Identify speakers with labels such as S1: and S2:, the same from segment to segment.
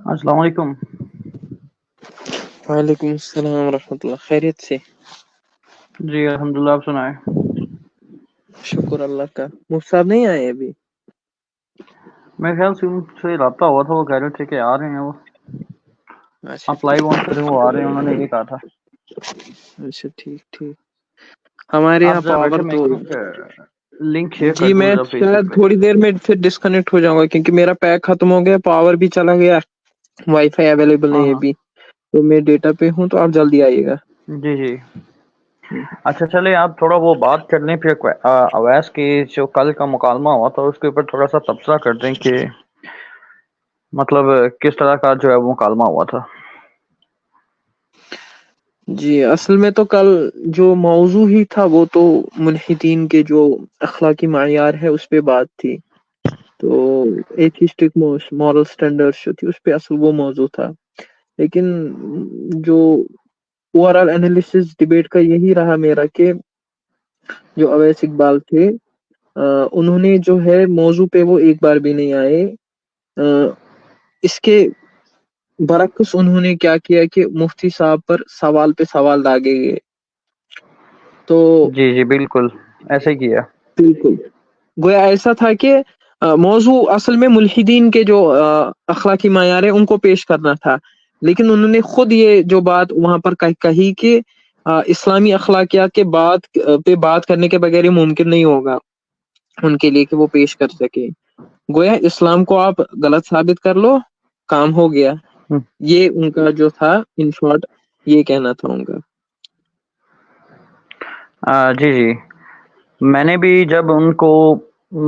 S1: السلام علیکم.
S2: وعلیکم السلام ورحمۃ اللہ. خیریت سے؟
S1: جی الحمدللہ, آپ سنائیں.
S2: شکر اللہ کا. مفتی صاحب نہیں آئے ابھی؟
S1: میرے خیال سے ان سے رابطہ ہوا تھا, وہ کہہ رہے تھے کہ آ رہے ہیں. وہ
S2: اچھا
S1: آپ لائیو آن کریں, وہ آ رہے ہیں, انہوں نے یہ کہا تھا.
S2: اچھا ٹھیک ٹھیک. ہمارے
S1: آپ
S2: یہاں
S1: ذرا
S2: پاور
S1: بیٹھے, میں
S2: تو
S1: لنک شیئر کر
S2: جی
S1: دوں
S2: میں
S1: ذرا فیس بک
S2: شاید
S1: پہ.
S2: تھوڑی دیر میں پھر ڈسکنیکٹ ہو جاؤں گا کیونکہ میرا پیک ختم ہو گیا, پاور بھی چلا گیا, وائی فائی اویلیبل
S1: ہاں
S2: نہیں ہے
S1: ہاں,
S2: ابھی, تو میں ڈیٹا پہ ہوں, تو آپ جلدی آئیے گا.
S1: جی جی. اچھا چلے, آپ تھوڑا وہ بات کر لیں پھر اویس کی جو کل کا مکالمہ ہوا تھا اس کے اوپر تھوڑا سا تبصرہ کر دیں کہ مطلب کس طرح کا جو ہے وہ مکالمہ ہوا تھا.
S2: جی اصل میں تو کل جو موضوع ہی تھا وہ تو ملحدین کے جو اخلاقی معیار ہے اس پہ بات تھی, تو ایتھیسٹک مورل سٹینڈرڈ جو تھی اس پہ اصل وہ موضوع تھا. لیکن جو اوور آل انالیسس ڈبیٹ کا یہی رہا میرا کہ جو اویس اقبال تھے, انہوں نے جو ہے موضوع پہ وہ ایک بار بھی نہیں آئے. اس کے برعکس انہوں نے کیا کیا کہ مفتی صاحب پر سوال پہ سوال داغے گئے. تو
S1: جی جی بالکل ایسے ہی کیا.
S2: بالکل گویا ایسا تھا کہ موضوع اصل میں ملحدین کے جو اخلاقی معیار ہے ان کو پیش کرنا تھا, لیکن انہوں نے خود یہ جو بات وہاں پر کہی کہ اسلامی اخلاقیات کے پہ بات کرنے کے بغیر یہ ممکن نہیں ہوگا ان کے لیے کہ وہ پیش کر سکے. گویا اسلام کو آپ غلط ثابت کر لو, کام ہو گیا. یہ ان کا جو تھا, ان شارٹ یہ کہنا تھا ان کا.
S1: جی جی, میں نے بھی جب ان کو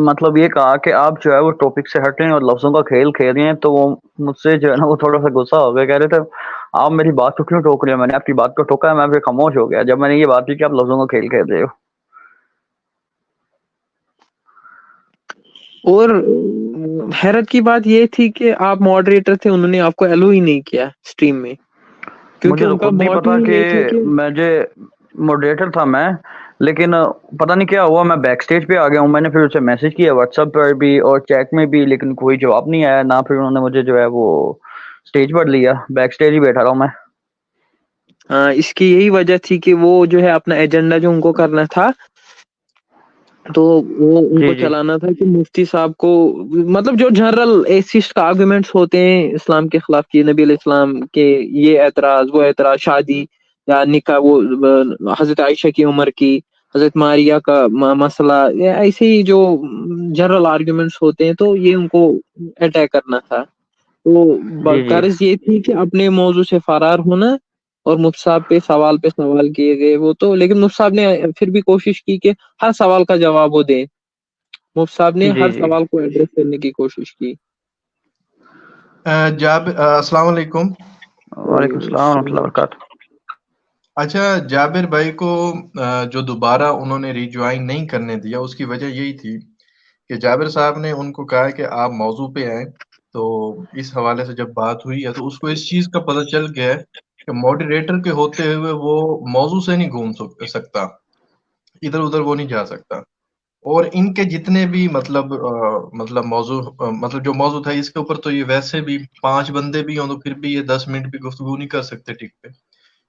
S1: مطلب یہ کہا کہ آپ جو ہے وہ ٹاپک سے ہٹ رہے ہیں اور لفظوں کا کھیل کھیل رہے ہیں, تو وہ مجھ سے جو ہے نا وہ تھوڑا سا غصہ ہو گیا. کہہ رہے تھے آپ میری بات کو کیوں ٹوک رہے ہیں, میں نے آپ کی بات کو ٹوکا ہے, میں پھر خاموش ہو گیا جب میں نے یہ بات کی کہ آپ لفظوں کا کھیل کھیل رہے ہو.
S2: اور حیرت کی بات یہ تھی کہ آپ ماڈریٹر تھے, انہوں نے آپ کو الو ہی نہیں کیا اسٹریم میں, کیونکہ
S1: مجھے تو
S2: ان کا
S1: خود نہیں
S2: موٹو
S1: پتا
S2: ہی
S1: کہ
S2: یہ تھا کہ
S1: مجھے موڈریٹر تھا میں, لیکن پتہ نہیں کیا ہوا, میں بیک سٹیج پہ آ گیا ہوں. میں نے پھر اسے میسج کیا واٹس ایپ پر بھی اور چیٹ میں بھی, لیکن کوئی جواب نہیں آیا نہ. پھر انہوں نے مجھے جو ہے وہ سٹیج پر لیا, بیک سٹیج ہی بیٹھا رہا ہوں میں.
S2: اس کی یہی وجہ تھی کہ وہ جو ہے اپنا ایجنڈا جو ان کو کرنا تھا, تو وہ ان کو
S1: جی جی
S2: چلانا تھا کہ مفتی صاحب کو, مطلب جو جنرل ایتھسٹ کا آرگومنٹس ہوتے ہیں اسلام کے خلاف کی, نبی علیہ السلام کے یہ اعتراض وہ اعتراض, شادی یا نکاح, وہ حضرت عائشہ کی عمر کی, حضرت ماریہ کا مسئلہ, ایسے ہی جو جنرل آرگومنٹس ہوتے ہیں, تو یہ ان کو اٹیک کرنا تھا. تو
S1: جی جی
S2: غرض یہ تھی کہ اپنے موضوع سے فرار ہونا, اور مفتی صاحب پہ سوال کیے گئے وہ تو, لیکن مفتی صاحب نے پھر بھی کوشش کی کہ ہر سوال کا جواب وہ دیں. مفتی صاحب نے
S1: جی
S2: ہر
S1: جی.
S2: سوال کو ایڈریس کرنے کی کوشش کی.
S3: السلام علیکم.
S1: وعلیکم السلام ورحمۃ اللہ وبرکاتہ.
S3: اچھا, جابر بھائی کو جو دوبارہ انہوں نے ری جوائن نہیں کرنے دیا, اس کی وجہ یہی تھی کہ جابر صاحب نے ان کو کہا کہ آپ موضوع پہ آئیں. تو اس حوالے سے جب بات ہوئی ہے تو اس کو اس چیز کا پتہ چل گیا ہے کہ ماڈریٹر کے ہوتے ہوئے وہ موضوع سے نہیں گھوم سکتا, ادھر ادھر وہ نہیں جا سکتا. اور ان کے جتنے بھی مطلب موضوع مطلب جو موضوع تھا اس کے اوپر, تو یہ ویسے بھی 5 بندے بھی ہوں تو پھر بھی یہ 10 منٹ بھی گفتگو نہیں کر سکتے ٹھیک پہ,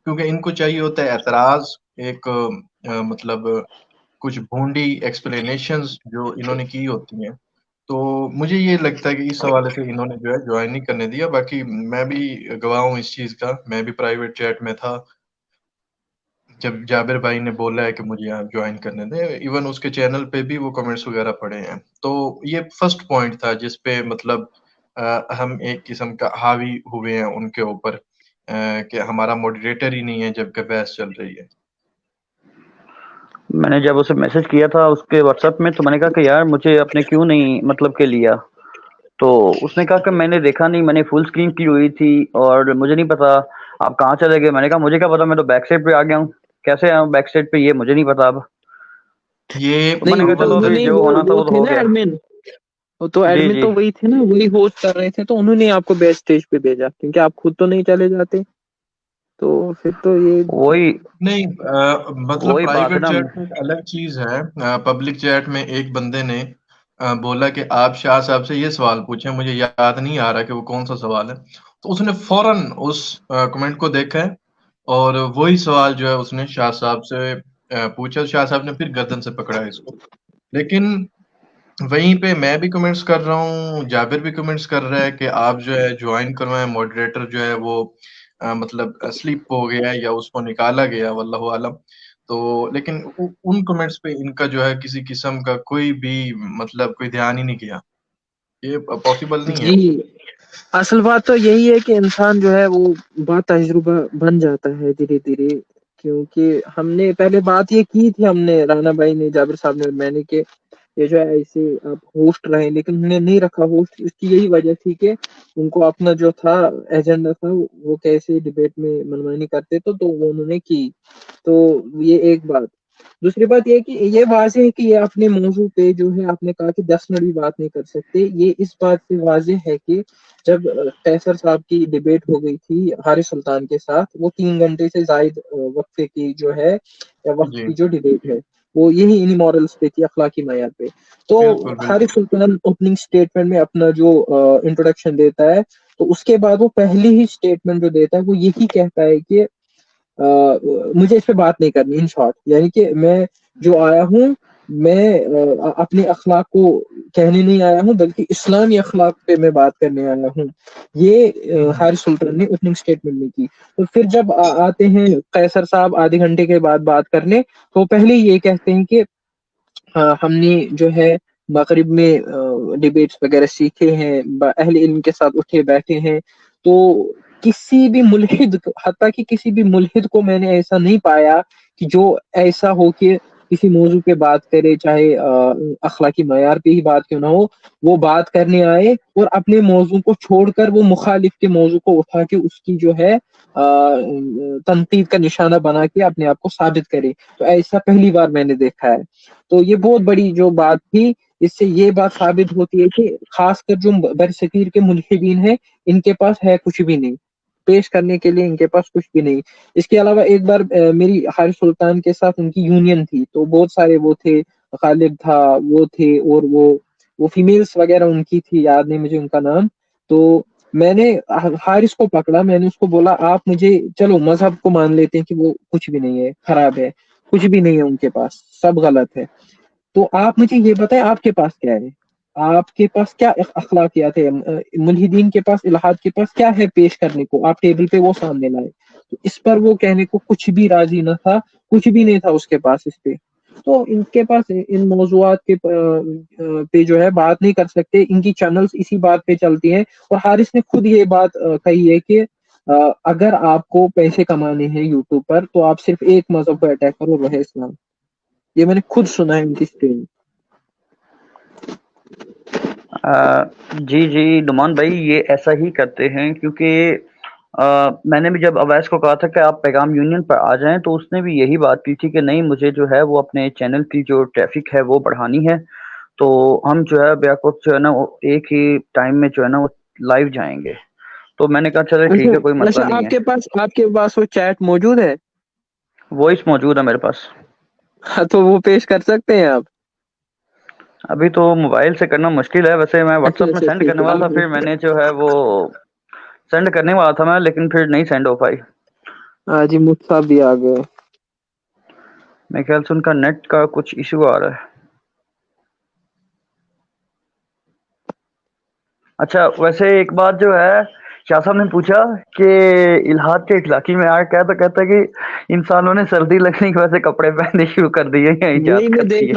S3: کیونکہ ان کو چاہیے ہوتا ہے اعتراض, ایک مطلب کچھ بھونڈی ایکسپلینیشنز جو انہوں نے کی ہوتی ہیں. تو مجھے یہ لگتا ہے کہ اس حوالے سے انہوں نے جو ہے جوائن نہیں کرنے دیا. باقی میں بھی گواہ ہوں اس چیز کا, میں بھی پرائیویٹ چیٹ میں تھا جب جابر بھائی نے بولا ہے کہ مجھے یہاں جوائن کرنے دیں. ایون اس کے چینل پہ بھی وہ کمنٹس وغیرہ پڑے ہیں. تو یہ فرسٹ پوائنٹ تھا جس پہ مطلب ہم ایک قسم کا حاوی ہوئے ہیں ان کے اوپر, کہ ہمارا موڈریٹر ہی نہیں ہے جبکہ بحث چل رہی ہے.
S1: میں نے جب اسے میسج کیا تھا اس کے واٹس ایپ میں, تو میں نے کہا کہ یار مجھے اپنے کیوں نہیں مطلب کہ لیا. تو اس نے کہا کہ میں نے دیکھا نہیں, میں نے فل اسکرین کی ہوئی تھی اور مجھے نہیں پتا آپ کہاں چلے گئے. میں نے کہا مجھے کیا پتا, میں تو بیک سائڈ پہ آ گیا ہوں, کیسے آیا ہوں بیک سائڈ پہ یہ مجھے نہیں پتا. اب
S3: یہ
S1: تو میں
S2: نہیں
S1: نے کہا چلو ابھی
S2: نہیں
S1: جو ہونا تھا
S2: وہ
S1: وہ تو
S2: تھے
S1: ہو
S2: نا
S1: گیا.
S2: ایڈمن, تو
S1: جی
S2: ایڈمن
S1: جی
S2: تو وہی تھے نا, وہی ہوسٹ کر رہے تھے, تو انہوں نے آپ کو بیک اسٹیج پہ بھیجا کیونکہ آپ خود تو نہیں چلے جاتے. تو پھر تو یہ
S1: وہی
S3: نہیں, مطلب
S1: وہی بات ہے
S3: پرائیویٹ
S1: نا.
S3: چیٹ میں ایک الگ چیز ہے. پبلک چیٹ میں ایک بندے نے بولا کہ آپ شاہ صاحب سے یہ سوال پوچھیں, مجھے یاد نہیں آ رہا کہ وہ کون سا سوال ہے. تو اس نے فوراً اس کمنٹ کو دیکھا ہے اور وہی سوال جو ہے اس نے شاہ صاحب سے پوچھا. شاہ صاحب نے پھر گردن سے پکڑا اس کو. لیکن وہیں پہ میں بھی کمنٹس کر رہا ہوں, جابر بھی کمنٹس کر رہا ہے کہ آپ جو ہے جوائن کروائیں, ماڈریٹر جو ہے وہ مطلب سلیپ ہو گیا ہے یا اس کو نکالا گیا, واللہ عالم. تو لیکن ان کمنٹس پہ ان کا جو ہے کسی قسم کا کوئی بھی مطلب کوئی دھیان ہی نہیں کیا. یہ پاسبل نہیں ہے.
S2: جی اصل بات تو یہی ہے کہ انسان جو ہے وہ بات تجربہ بن جاتا ہے دھیرے دھیرے. کیونکہ ہم نے پہلے بات یہ کی تھی, ہم نے رانا بھائی نے, جابر صاحب نے, میں نے, کہ یہ جو ہے ایسے آپ ہوسٹ رہے, لیکن ہم نے نہیں رکھا ہوسٹ. اس کی یہی وجہ تھی کہ ان کو اپنا جو تھا ایجنڈا تھا وہ کیسے ڈبیٹ میں منمانی کرتے تو وہ انہوں نے کی. تو یہ ایک بات. دوسری بات یہ کہ یہ واضح ہے کہ یہ اپنے موضوع پہ جو ہے آپ نے کہا کہ 10 منٹ بھی بات نہیں کر سکتے. یہ اس بات سے واضح ہے کہ جب قیصر صاحب کی ڈبیٹ ہو گئی تھی حارث سلطان کے ساتھ, وہ 3 گھنٹے سے زائد وقفے کی جو ہے وقت
S3: جی
S2: کی جو ڈبیٹ ہے وہ یہی انہی مورلز پہ تھی, اخلاقی معیار پہ. تو
S3: بالکل بالکل.
S2: حارث سلطان اوپننگ اسٹیٹمنٹ میں اپنا جو انٹروڈکشن دیتا ہے, تو اس کے بعد وہ پہلی ہی اسٹیٹمنٹ جو دیتا ہے وہ یہی کہتا ہے کہ مجھے اس پہ بات نہیں کرنی. ان شارٹ یعنی کہ میں جو آیا ہوں, میں اپنے اخلاق کو کہنے نہیں آیا ہوں بلکہ اسلامی اخلاق پہ میں بات کرنے آیا ہوں. یہ حارث سلطان نے اوپننگ اسٹیٹمنٹ میں کی. تو پھر جب آتے ہیں قیصر صاحب آدھے گھنٹے کے بعد بات کرنے, تو پہلے یہ کہتے ہیں کہ ہم نے جو ہے مغرب میں ڈبیٹس وغیرہ سیکھے ہیں, اہل علم کے ساتھ اٹھے بیٹھے ہیں, تو کسی بھی ملحد, حتیٰ کہ کسی بھی ملحد کو میں نے ایسا نہیں پایا کہ جو ایسا ہو کہ کسی موضوع پہ بات کرے, چاہے اخلاقی معیار پہ ہی بات کیوں نہ ہو, وہ بات کرنے آئے اور اپنے موضوع کو چھوڑ کر وہ مخالف کے موضوع کو اٹھا کے اس کی جو ہے تنقید کا نشانہ بنا کے اپنے آپ کو ثابت کرے. تو ایسا پہلی بار میں نے دیکھا ہے. تو یہ بہت بڑی جو بات تھی, اس سے یہ بات ثابت ہوتی ہے کہ خاص کر جو برصغیر کے ملحدین ہیں ان کے پاس ہے کچھ بھی نہیں پیش کرنے کے لیے, ان کے پاس کچھ بھی نہیں. اس کے علاوہ ایک بار میری حارث سلطان کے ساتھ ان کی یونین تھی, تو بہت سارے وہ تھے, غالب تھا, وہ تھے, اور وہ فیمیلز وغیرہ ان کی تھی, یاد نہیں مجھے ان کا نام. تو میں نے حارث کو پکڑا, میں نے اس کو بولا آپ مجھے, چلو مذہب کو مان لیتے ہیں کہ وہ کچھ بھی نہیں ہے, خراب ہے, کچھ بھی نہیں ہے ان کے پاس, سب غلط ہے, تو آپ مجھے یہ بتائیں آپ کے پاس کیا ہے, آپ کے پاس کیا اخلاقیات ہے, ملحدین کے پاس, الحاد کے پاس کیا ہے پیش کرنے کو, آپ ٹیبل پہ وہ سامنے لائے. تو اس پر وہ کہنے کو کچھ بھی راضی نہ تھا, کچھ بھی نہیں تھا اس کے پاس اس پہ. تو ان کے پاس ان موضوعات کے پہ جو ہے بات نہیں کر سکتے, ان کی چینلز اسی بات پہ چلتی ہیں. اور حارث نے خود یہ بات کہی ہے کہ اگر آپ کو پیسے کمانے ہیں یوٹیوب پر تو آپ صرف ایک مذہب کو اٹیک کرو, وہ ہے اسلام. یہ میں نے خود سنا ہے ان کی اسٹیج.
S1: جی جی نعمان بھائی, یہ ایسا ہی کرتے ہیں کیونکہ میں نے بھی جب اویس کو کہا تھا کہ آپ پیغام یونین پر آ جائیں, تو اس نے بھی یہی بات کی تھی کہ نہیں, مجھے جو ہے وہ اپنے چینل کی جو ٹریفک ہے وہ بڑھانی ہے, تو ہم جو ہے بیک وقت جو ہے نا وہ ایک ہی ٹائم میں جو ہے نا وہ لائیو جائیں گے. تو میں نے کہا چلے ٹھیک ہے, کوئی مسئلہ
S2: اچھا,
S1: نہیں ہے.
S2: آپ کے پاس وہ چیٹ موجود ہے؟
S1: وائس موجود ہے میرے پاس.
S2: ہاں, تو وہ پیش کر سکتے ہیں آپ؟
S1: ابھی تو موبائل سے کرنا مشکل ہے, ویسے میں واٹس
S2: اچھا
S1: ایپ میں
S2: اچھا
S1: سینڈ
S2: ٹھیک
S1: کرنے
S2: ہے,
S1: والا
S2: آپ
S1: تھا, پھر میں نے جو ہے وہ سینڈ کرنے والا تھا میں, لیکن پھر نہیں سینڈ ہو پائی.
S2: ہاں جی, مجھ بھی آ گئے.
S1: میرے خیال سے ان کا نیٹ کا کچھ ایشو آ رہا ہے. اچھا, ویسے ایک بات جو ہے, شاہ صاحب نے پوچھا کہ الحاد کے اخلاقی معیار کیا, تو کہتا ہے کہ انسانوں نے سردی لگنے کی وجہ سے کپڑے پہننے شروع کر دیے یا
S2: وہی
S1: ایجاد
S2: میں
S1: کر
S2: دیکھ
S1: دیے.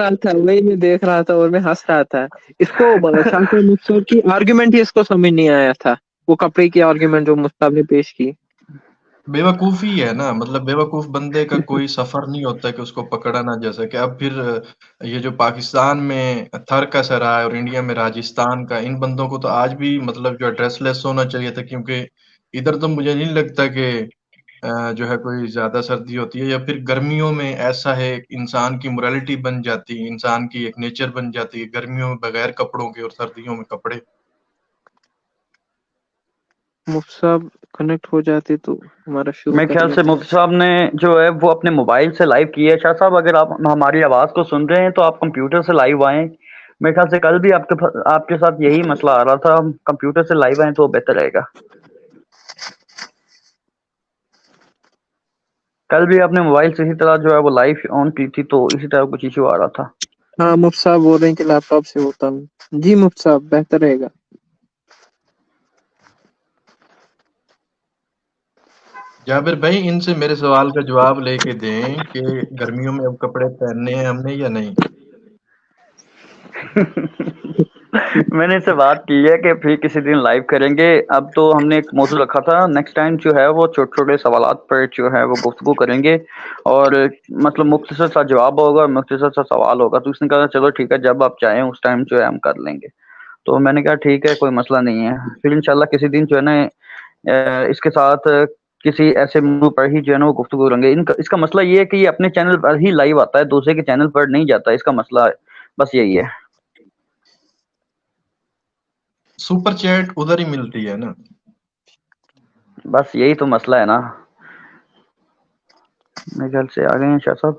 S2: رہا تھا, اور میں ہنس رہا تھا. اس کو شاہ مصطفی کی آرگومنٹ ہی اس کو سمجھ نہیں آیا تھا, وہ کپڑے کی آرگومنٹ جو مصطفی نے پیش کی.
S3: بے وقوفی ہے نا, مطلب بے وقوف بندے کا کوئی سفر نہیں ہوتا کہ اس کو پکڑا نہ جا سکے. اب پھر یہ جو پاکستان میں تھر کا سرا ہے اور انڈیا میں راجستھان کا, ان بندوں کو تو آج بھی مطلب جو ایڈریس لیس ہونا چاہیے تھا, کیونکہ ادھر تو مجھے نہیں لگتا کہ جو ہے کوئی زیادہ سردی ہوتی ہے, یا پھر گرمیوں میں ایسا ہے انسان کی morality بن جاتی ہے, انسان کی ایک نیچر بن جاتی ہے گرمیوں میں بغیر کپڑوں کے اور سردیوں میں کپڑے.
S2: مفتی صاحب کنیکٹ ہو جاتے تو ہمارا شروع
S1: میرے
S2: کر
S1: خیال سے
S2: لیتے.
S1: مفتی صاحب نے جو ہے وہ اپنے موبائل سے لائیو کی ہے. شاہ صاحب, اگر آپ ہماری آواز کو سن رہے ہیں تو آپ کمپیوٹر سے لائیو آئیں. میرے خیال سے کل بھی آپ کے ساتھ یہی مسئلہ آ رہا تھا, ہم کمپیوٹر سے لائیو آئیں تو بہتر رہے گا. کل بھی آپ نے موبائل سے اسی طرح جو ہے وہ لائف آن کی تھی تو اسی طرح کچھ ایشو آ رہا تھا.
S2: ہاں مفت صاحب بول رہے ہیں کہ لیپ ٹاپ سے ہوتا ہوں. جی مفت صاحب بہتر رہے گا.
S3: جابر بھائی ان سے میرے سوال کا جواب لے کے دیں کہ گرمیوں میں اب کپڑے پہننے ہیں ہم نے یا نہیں.
S1: میں نے اس سے بات کی ہے کہ پھر کسی دن لائیو کریں گے. اب تو ہم نے ایک موضوع رکھا تھا نیکسٹ ٹائم جو ہے وہ چھوٹے چھوٹے سوالات پر جو ہے وہ گفتگو کریں گے اور مطلب مختصر سا جواب ہوگا مختصر سا سوال ہوگا. تو اس نے کہا چلو ٹھیک ہے جب آپ چاہیں اس ٹائم جو ہے ہم کر لیں گے. تو میں نے کہا ٹھیک ہے کوئی مسئلہ نہیں ہے. پھر انشاءاللہ کسی دن جو ہے نا اس کے ساتھ کسی ایسے موضوع پر ہی جو ہے نا وہ گفتگو کریں گے. اس کا مسئلہ یہ ہے کہ یہ اپنے چینل پر ہی لائیو آتا ہے دوسرے کے چینل پر نہیں جاتا. اس کا مسئلہ بس یہی ہے.
S3: سپر چیٹ ادھر ہی ملتی ہے نا.
S1: بس یہی تو مسئلہ ہے نا. میرے خیال سے آ گئے ہیں شاہ صاحب.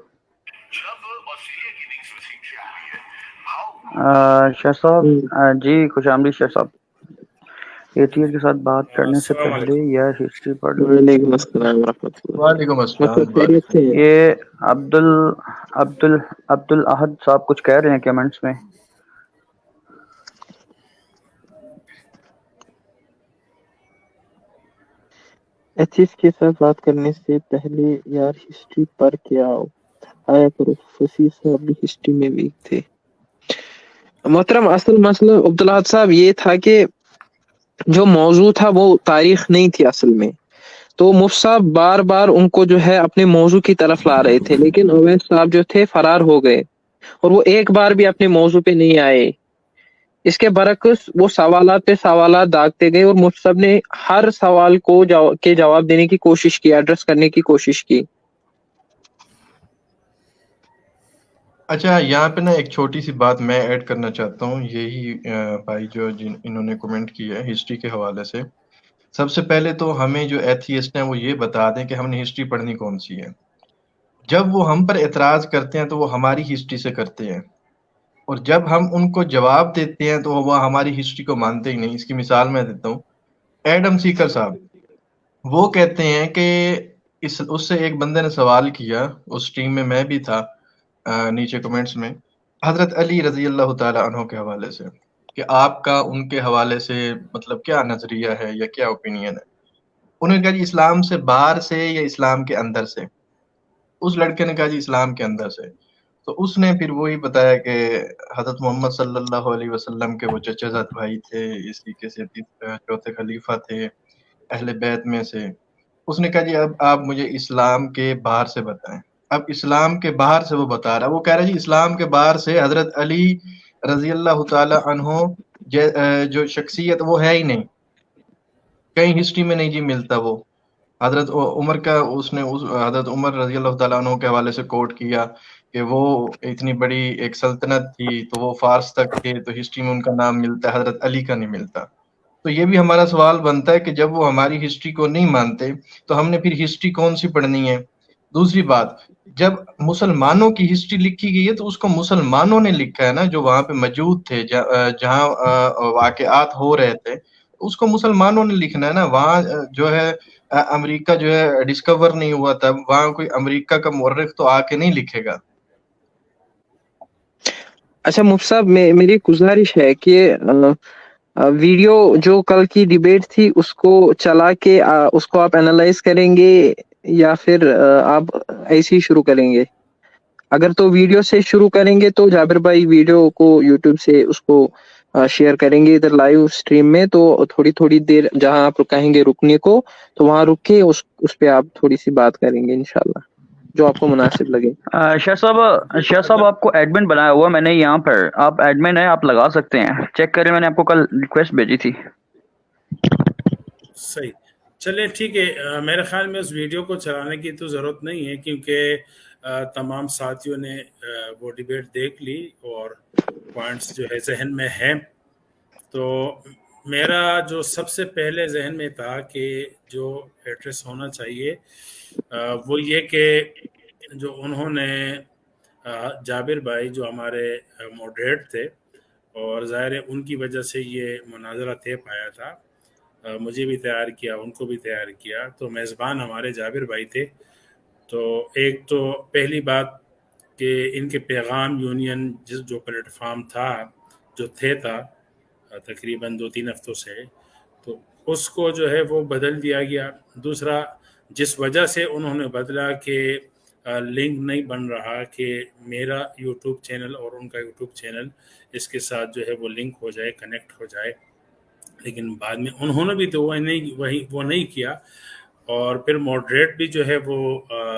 S1: شاہ صاحب جی خوش آمدید شاہ صاحب. ایٹیئر کے ساتھ بات کرنے سے
S4: السلام
S1: پہلے
S4: علیکم.
S1: یا ہسٹری پڑھ لیں.
S2: وعلیکم السلام ورحمۃ اللہ.
S3: وعلیکم السلام.
S2: مطلب خیریت سے ہیں؟
S1: یہ عبد الاحد صاحب کچھ کہہ رہے ہیں کمنٹس میں.
S2: ایتھیس کے ساتھ بات کرنے سے پہلے یار ہسٹری پر کیا آیا کرو. فصیح صاحب بھی ہسٹری میں ویک تھے. محترم اصل مسئلہ عبدالحد صاحب یہ تھا کہ جو موضوع تھا وہ تاریخ نہیں تھی اصل میں. تو مفت صاحب بار بار ان کو جو ہے اپنے موضوع کی طرف لا رہے تھے لیکن اویس صاحب جو تھے فرار ہو گئے اور وہ ایک بار بھی اپنے موضوع پہ نہیں آئے. اس کے برعکس وہ سوالات پہ سوالات داغتے گئے اور مفت صاحب نے ہر سوال کو کے جواب دینے کی کوشش کی ایڈریس کرنے کی کوشش کی.
S3: اچھا یہاں پہ نا ایک چھوٹی سی بات میں ایڈ کرنا چاہتا ہوں. یہی بھائی جو انہوں نے کمنٹ کیا ہے ہسٹری کے حوالے سے. سب سے پہلے تو ہمیں جو ایتھیسٹ ہیں وہ یہ بتا دیں کہ ہم نے ہسٹری پڑھنی کون سی ہے. جب وہ ہم پر اعتراض کرتے ہیں تو وہ ہماری ہسٹری سے کرتے ہیں اور جب ہم ان کو جواب دیتے ہیں تو وہ ہماری ہسٹری کو مانتے ہی نہیں. اس کی مثال میں دیتا ہوں. ایڈم سیکر صاحب وہ کہتے ہیں کہ اس سے ایک بندے نے سوال کیا اس ٹیم میں بھی تھا نیچے کمنٹس میں حضرت علی رضی اللہ تعالی عنہ کے حوالے سے کہ آپ کا ان کے حوالے سے مطلب کیا نظریہ ہے یا کیا اوپینین ہے. انہوں نے کہا جی اسلام سے باہر سے یا اسلام کے اندر سے. اس لڑکے نے کہا جی اسلام کے اندر سے. تو اس نے پھر وہی بتایا کہ حضرت محمد صلی اللہ علیہ وسلم کے وہ چچا زاد بھائی تھے اسی کے سے چوتھے خلیفہ تھے اہل بیت میں سے. اس نے کہا جی اب آپ مجھے اسلام کے باہر سے بتائیں. اب اسلام کے باہر سے وہ بتا رہا وہ کہہ رہا جی اسلام کے باہر سے حضرت علی رضی اللہ تعالی عنہ جو شخصیت وہ ہے ہی نہیں. کہیں ہسٹری میں نہیں جی ملتا. وہ حضرت عمر کا اس نے حضرت عمر رضی اللہ تعالیٰ عنہ کے حوالے سے کوٹ کیا کہ وہ اتنی بڑی ایک سلطنت تھی تو وہ فارس تک تھے تو ہسٹری میں ان کا نام ملتا ہے حضرت علی کا نہیں ملتا. تو یہ بھی ہمارا سوال بنتا ہے کہ جب وہ ہماری ہسٹری کو نہیں مانتے تو ہم نے پھر ہسٹری کون سی پڑھنی ہے. دوسری بات جب مسلمانوں کی ہسٹری لکھی گئی ہے تو اس کو مسلمانوں نے لکھا ہے نا جو وہاں پہ موجود تھے جہاں واقعات ہو رہے تھے اس کو مسلمانوں نے لکھنا ہے نا. وہاں جو ہے امریکہ جو ہے ڈسکور نہیں ہوا تھا. وہاں کوئی امریکہ کا مورخ تو آ کے نہیں لکھے گا.
S2: اچھا مفت صاحب میری گزارش ہے کہ ویڈیو جو کل کی ڈیبیٹ تھی اس کو چلا کے اس کو آپ اینالائز کریں گے یا پھر آپ ایسے ہی شروع کریں گے. اگر تو ویڈیو سے شروع کریں گے تو جابر بھائی ویڈیو کو یوٹیوب سے اس کو شیئر کریں گے ادھر لائیو سٹریم میں. تو تھوڑی تھوڑی دیر جہاں آپ کہیں گے رکنے کو تو وہاں رک کے اس پہ آپ تھوڑی سی بات کریں گے انشاءاللہ جو آپ کو مناسب لگے.
S1: شاہ صاحب آپ کو ایڈمن بنایا ہوا میں نے یہاں پر. آپ ایڈمن ہیں آپ لگا سکتے ہیں. چیک کریں میں نے آپ کو کل ریکویسٹ بھیجی تھی.
S4: صحیح چلیں ٹھیک ہے. میرے خیال میں اس ویڈیو کو چلانے کی تو ضرورت نہیں ہے کیونکہ تمام ساتھیوں نے وہ ڈیبیٹ دیکھ لی اور پوائنٹس جو ہے ذہن میں ہیں. تو میرا جو سب سے پہلے ذہن میں تھا کہ جو ایڈریس ہونا چاہیے وہ یہ کہ جو انہوں نے جابر بھائی جو ہمارے موڈریٹ تھے اور ظاہر ہے ان کی وجہ سے یہ مناظرہ طے پایا تھا. مجھے بھی تیار کیا ان کو بھی تیار کیا. تو میزبان ہمارے جابر بھائی تھے. تو ایک تو پہلی بات کہ ان کے پیغام یونین جو پلیٹ فارم تھا جو تھا تقریباً 2-3 ہفتوں سے، تو اس کو جو ہے وہ بدل دیا گیا. دوسرا جس وجہ سے انہوں نے بدلا کہ لنک نہیں بن رہا کہ میرا یوٹیوب چینل اور ان کا یوٹیوب چینل اس کے ساتھ جو ہے وہ لنک ہو جائے، کنیکٹ ہو جائے، لیکن بعد میں انہوں نے بھی تو وہ نہیں کیا، اور پھر ماڈریٹ بھی جو ہے وہ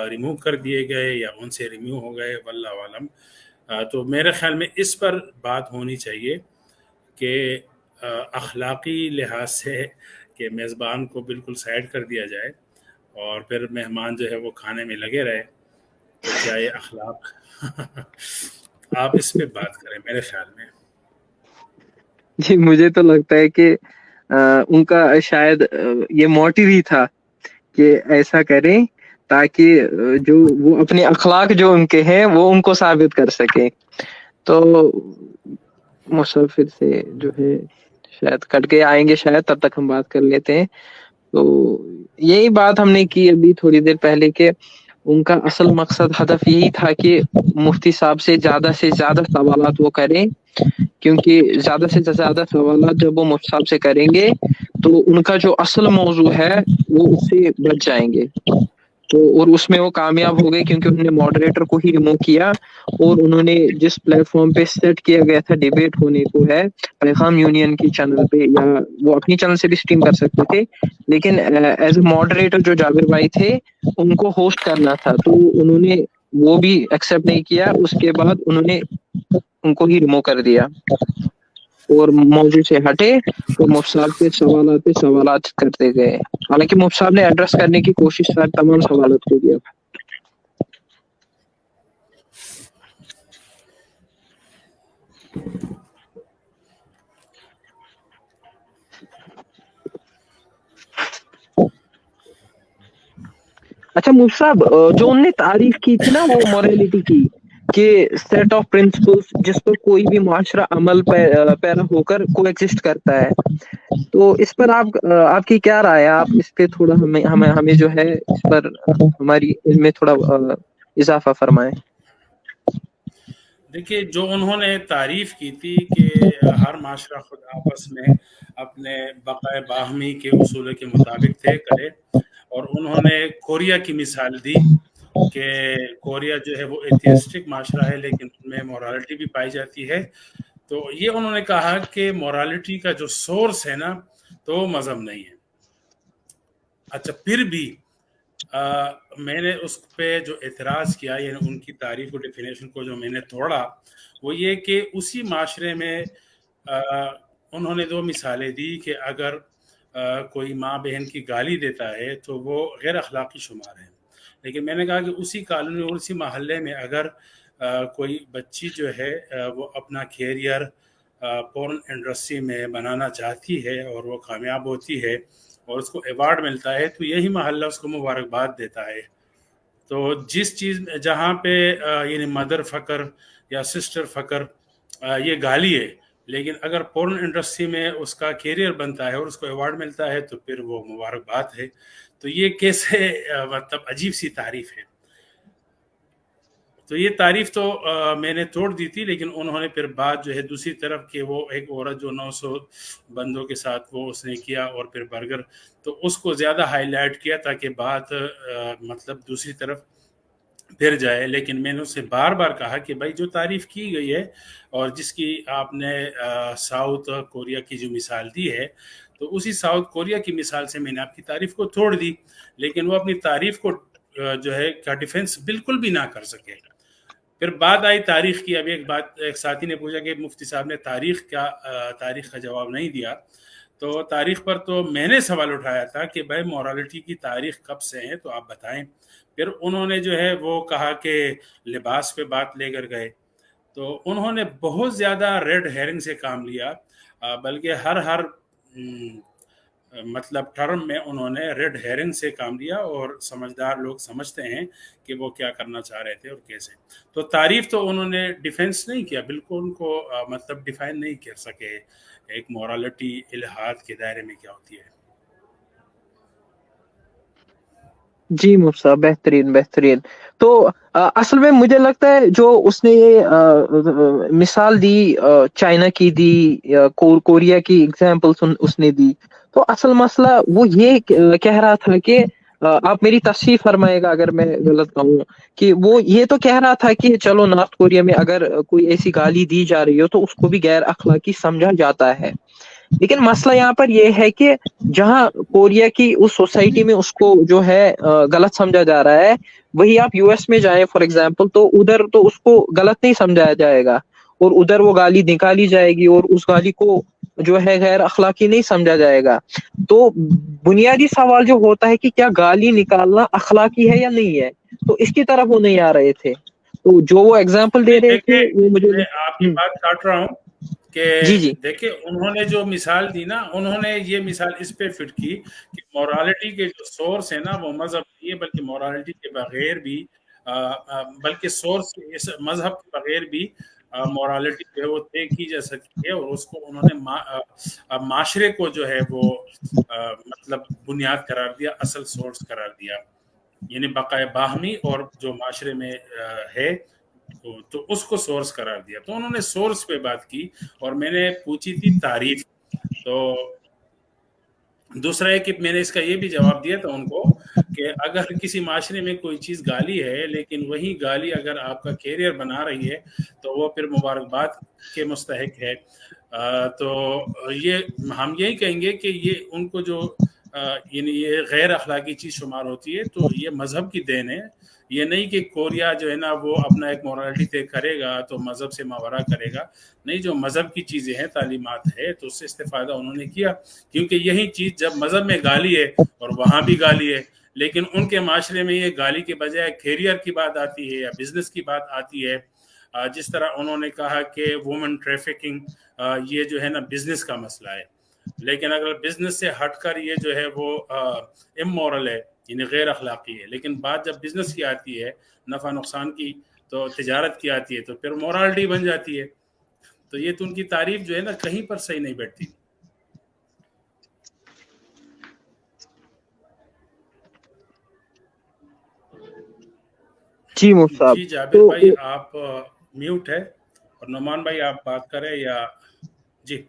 S4: ریموو کر دیے گئے یا ان سے ریموو ہو گئے، واللہ عالم. تو میرے خیال میں اس پر بات ہونی چاہیے کہ اخلاقی لحاظ سے کہ میزبان کو بالکل سائڈ کر دیا جائے اور پھر مہمان جو ہے وہ کھانے میں لگے رہے. تو کیا یہ اخلاق آپ اس پہ بات کریں میرے خیال میں.
S2: جی مجھے تو لگتا ہے کہ ان کا شاید یہ موٹیو ہی تھا کہ ایسا کریں تاکہ جو وہ اپنے اخلاق جو ان کے ہیں وہ ان کو ثابت کر سکیں. تو مسافر سے جو ہے شاید کٹ کے آئیں گے، شاید تب تک ہم بات کر لیتے ہیں. تو یہی بات ہم نے کی ابھی تھوڑی دیر پہلے کہ ان کا اصل مقصد ہدف یہی تھا کہ مفتی صاحب سے زیادہ سوالات وہ کریں، کیونکہ زیادہ سے زیادہ سوالات جب وہ مفتی صاحب سے کریں گے تو ان کا جو اصل موضوع ہے وہ اس سے بچ جائیں گے. تو اور اس میں وہ کامیاب ہو گئے کیونکہ انہوں نے ماڈریٹر کو ہی ریموو کیا، اور انہوں نے جس پلیٹ فارم پہ سیٹ کیا گیا تھا ڈیبیٹ ہونے کو ہے پیغام یونین کی چینل پہ، یا وہ اپنی چینل سے بھی اسٹریم کر سکتے تھے، لیکن ایز اے ماڈریٹر جو جابر بھائی تھے ان کو ہوسٹ کرنا تھا، تو انہوں نے وہ بھی ایکسیپٹ نہیں کیا. اس کے بعد انہوں نے ان کو ہی ریموو کر دیا اور موضوع سے ہٹے اور مفتی صاحب کے سوالات پہ سوالات کرتے گئے. حالانکہ مفتی صاحب نے ایڈریس کرنے کی کوشش تمام سوالات کو کیا. اچھا مفتی صاحب، جو انہوں نے تعریف کی تھی نا وہ موریلٹی کی کہ سیٹ آف پرنسپلز جس پر کوئی بھی معاشرہ عمل پیرا ہو کر کو ایگزسٹ کرتا ہے، تو اس پر آپ کی کیا رائے ہے؟ آپ اس پہ تھوڑا ہمیں جو ہے اس پر ہماری علم میں تھوڑا اضافہ فرمائیں.
S4: دیکھیے جو انہوں نے تعریف کی تھی کہ ہر معاشرہ خود آپس میں اپنے بقائے باہمی کے اصول کے مطابق طے کرے، اور انہوں نے کوریا کی مثال دی کہ کوریا جو ہے وہ ایتھیسٹک معاشرہ ہے لیکن ان میں مورالٹی بھی پائی جاتی ہے. تو یہ انہوں نے کہا کہ مورالٹی کا جو سورس ہے نا تو وہ مذہب نہیں ہے. اچھا پھر بھی میں نے اس پہ جو اعتراض کیا، یعنی ان کی تعریف و ڈیفینیشن کو جو میں نے توڑا، وہ یہ کہ اسی معاشرے میں انہوں نے 2 مثالیں دی کہ اگر کوئی ماں بہن کی گالی دیتا ہے تو وہ غیر اخلاقی شمار ہے. لیکن میں نے کہا کہ اسی کالونی اور اسی محلے میں اگر کوئی بچی جو ہے وہ اپنا کیریئر پورن انڈسٹری میں بنانا چاہتی ہے اور وہ کامیاب ہوتی ہے اور اس کو ایوارڈ ملتا ہے تو یہی محلہ اس کو مبارکباد دیتا ہے. تو جس چیز جہاں پہ یعنی مدر فقر یا سسٹر فقر یہ گالی ہے، لیکن اگر پورن انڈسٹری میں اس کا کیریئر بنتا ہے اور اس کو ایوارڈ ملتا ہے تو پھر وہ مبارکباد ہے. تو یہ کیسے مطلب عجیب سی تعریف ہے. تو یہ تعریف تو میں نے توڑ دی تھی، لیکن انہوں نے پھر بات جو ہے دوسری طرف کہ وہ ایک عورت جو 900 بندوں کے ساتھ وہ اس نے کیا اور پھر برگر، تو اس کو زیادہ ہائی لائٹ کیا تاکہ بات مطلب دوسری طرف پھر جائے. لیکن میں نے اسے بار بار کہا کہ بھائی جو تعریف کی گئی ہے اور جس کی آپ نے ساؤتھ کوریا کی جو مثال دی ہے، تو اسی ساؤتھ کوریا کی مثال سے میں نے آپ کی تعریف کو توڑ دی، لیکن وہ اپنی تعریف کو جو ہے کا ڈیفینس بالکل بھی نہ کر سکے. پھر بات آئی تاریخ کی. ابھی ایک ساتھی نے پوچھا کہ مفتی صاحب نے تاریخ کا جواب نہیں دیا. تو تاریخ پر تو میں نے سوال اٹھایا تھا کہ بھائی مورالٹی کی تاریخ کب سے ہے تو آپ بتائیں. پھر انہوں نے جو ہے وہ کہا کہ لباس پہ بات لے کر گئے. تو انہوں نے بہت زیادہ ریڈ ہیرنگ سے کام لیا، بلکہ ہر مطلب ٹرم میں انہوں نے ریڈ ہیرنگ سے کام لیا، اور سمجھدار لوگ سمجھتے ہیں کہ وہ کیا کرنا چاہ رہے تھے اور کیسے. تو تعریف تو انہوں نے ڈیفینس نہیں کیا، بالکل ان کو مطلب ڈیفائن نہیں کر سکے ایک مورالٹی الہاد کے دائرے میں کیا ہوتی ہے.
S2: جی مفتا بہترین بہترین. تو اصل میں مجھے لگتا ہے جو اس نے یہ مثال دی چائنا کی دی کوریا کی ایگزامپلس اس نے دی, تو اصل مسئلہ وہ یہ کہہ رہا تھا کہ آپ میری تصحیح فرمائے گا اگر میں غلط کہوں, کہ وہ یہ تو کہہ رہا تھا کہ چلو نارتھ کوریا میں اگر کوئی ایسی گالی دی جا رہی ہو تو اس کو بھی غیر اخلاقی سمجھا جاتا ہے, لیکن مسئلہ یہاں پر یہ ہے کہ جہاں کوریا کی اس سوسائٹی میں اس کو جو ہے غلط سمجھا جا رہا ہے, وہی آپ یو ایس میں جائیں فار ایگزامپل, تو ادھر تو اس کو غلط نہیں سمجھایا جائے گا, اور ادھر وہ گالی نکالی جائے گی اور اس گالی کو جو ہے غیر اخلاقی نہیں سمجھا جائے گا. تو بنیادی سوال جو ہوتا ہے کہ کیا گالی نکالنا اخلاقی ہے یا نہیں ہے, تو اس کی طرف وہ نہیں آ رہے تھے. تو جو وہ ایگزامپل دے رہے تھے وہ مجھے
S4: میں آپ کی بات کاٹ رہا ہوں کہ
S2: جی جی
S4: دیکھیں انہوں نے جو مثال دی نا, انہوں نے یہ مثال اس پہ فٹ کی کہ مورالٹی کے جو سورس ہے نا وہ مذہب نہیں ہے, بلکہ مورالٹی کے بغیر بھی بلکہ سورس اس مذہب کے بغیر بھی مورالٹی جو ہے وہ طے کی جا سکتی ہے, اور اس کو انہوں نے معاشرے کو جو ہے وہ مطلب بنیاد قرار دیا, اصل سورس قرار دیا, یعنی بقائے باہمی اور جو معاشرے میں ہے تو اس کو سورس قرار دیا. تو انہوں نے سورس پہ بات کی اور میں نے پوچھی تھی تعریف. تو دوسرا ہے کہ میں نے اس کا یہ بھی جواب دیا تھا ان کو کہ اگر کسی معاشرے میں کوئی چیز گالی ہے, لیکن وہی گالی اگر آپ کا کیریئر بنا رہی ہے تو وہ پھر مبارکباد کے مستحق ہے. تو یہ ہم یہی کہیں گے کہ یہ ان کو جو یعنی یہ غیر اخلاقی چیز شمار ہوتی ہے تو یہ مذہب کی دین ہے. یہ نہیں کہ کوریا جو ہے نا وہ اپنا ایک مورالٹی طے کرے گا تو مذہب سے ماورا کرے گا, نہیں, جو مذہب کی چیزیں ہیں, تعلیمات ہے, تو اس سے استفادہ انہوں نے کیا, کیونکہ یہی چیز جب مذہب میں گالی ہے اور وہاں بھی گالی ہے, لیکن ان کے معاشرے میں یہ گالی کے بجائے کیریئر کی بات آتی ہے یا بزنس کی بات آتی ہے. جس طرح انہوں نے کہا کہ وومن ٹریفکنگ یہ جو ہے نا بزنس کا مسئلہ ہے, لیکن اگر بزنس سے ہٹ کر یہ جو ہے وہ امورل ہے, یعنی غیر اخلاقی ہے, لیکن بات جب بزنس کی آتی ہے, نفع نقصان کی, تو تجارت کی آتی ہے, تو پھر مورالٹی بن جاتی ہے. تو یہ تو ان کی تعریف جو ہے نا کہیں پر صحیح نہیں بیٹھتی.
S2: جی مفتا.
S4: جی جابر بھائی آپ میوٹ ہے, اور نعمان بھائی آپ بات کریں یا جی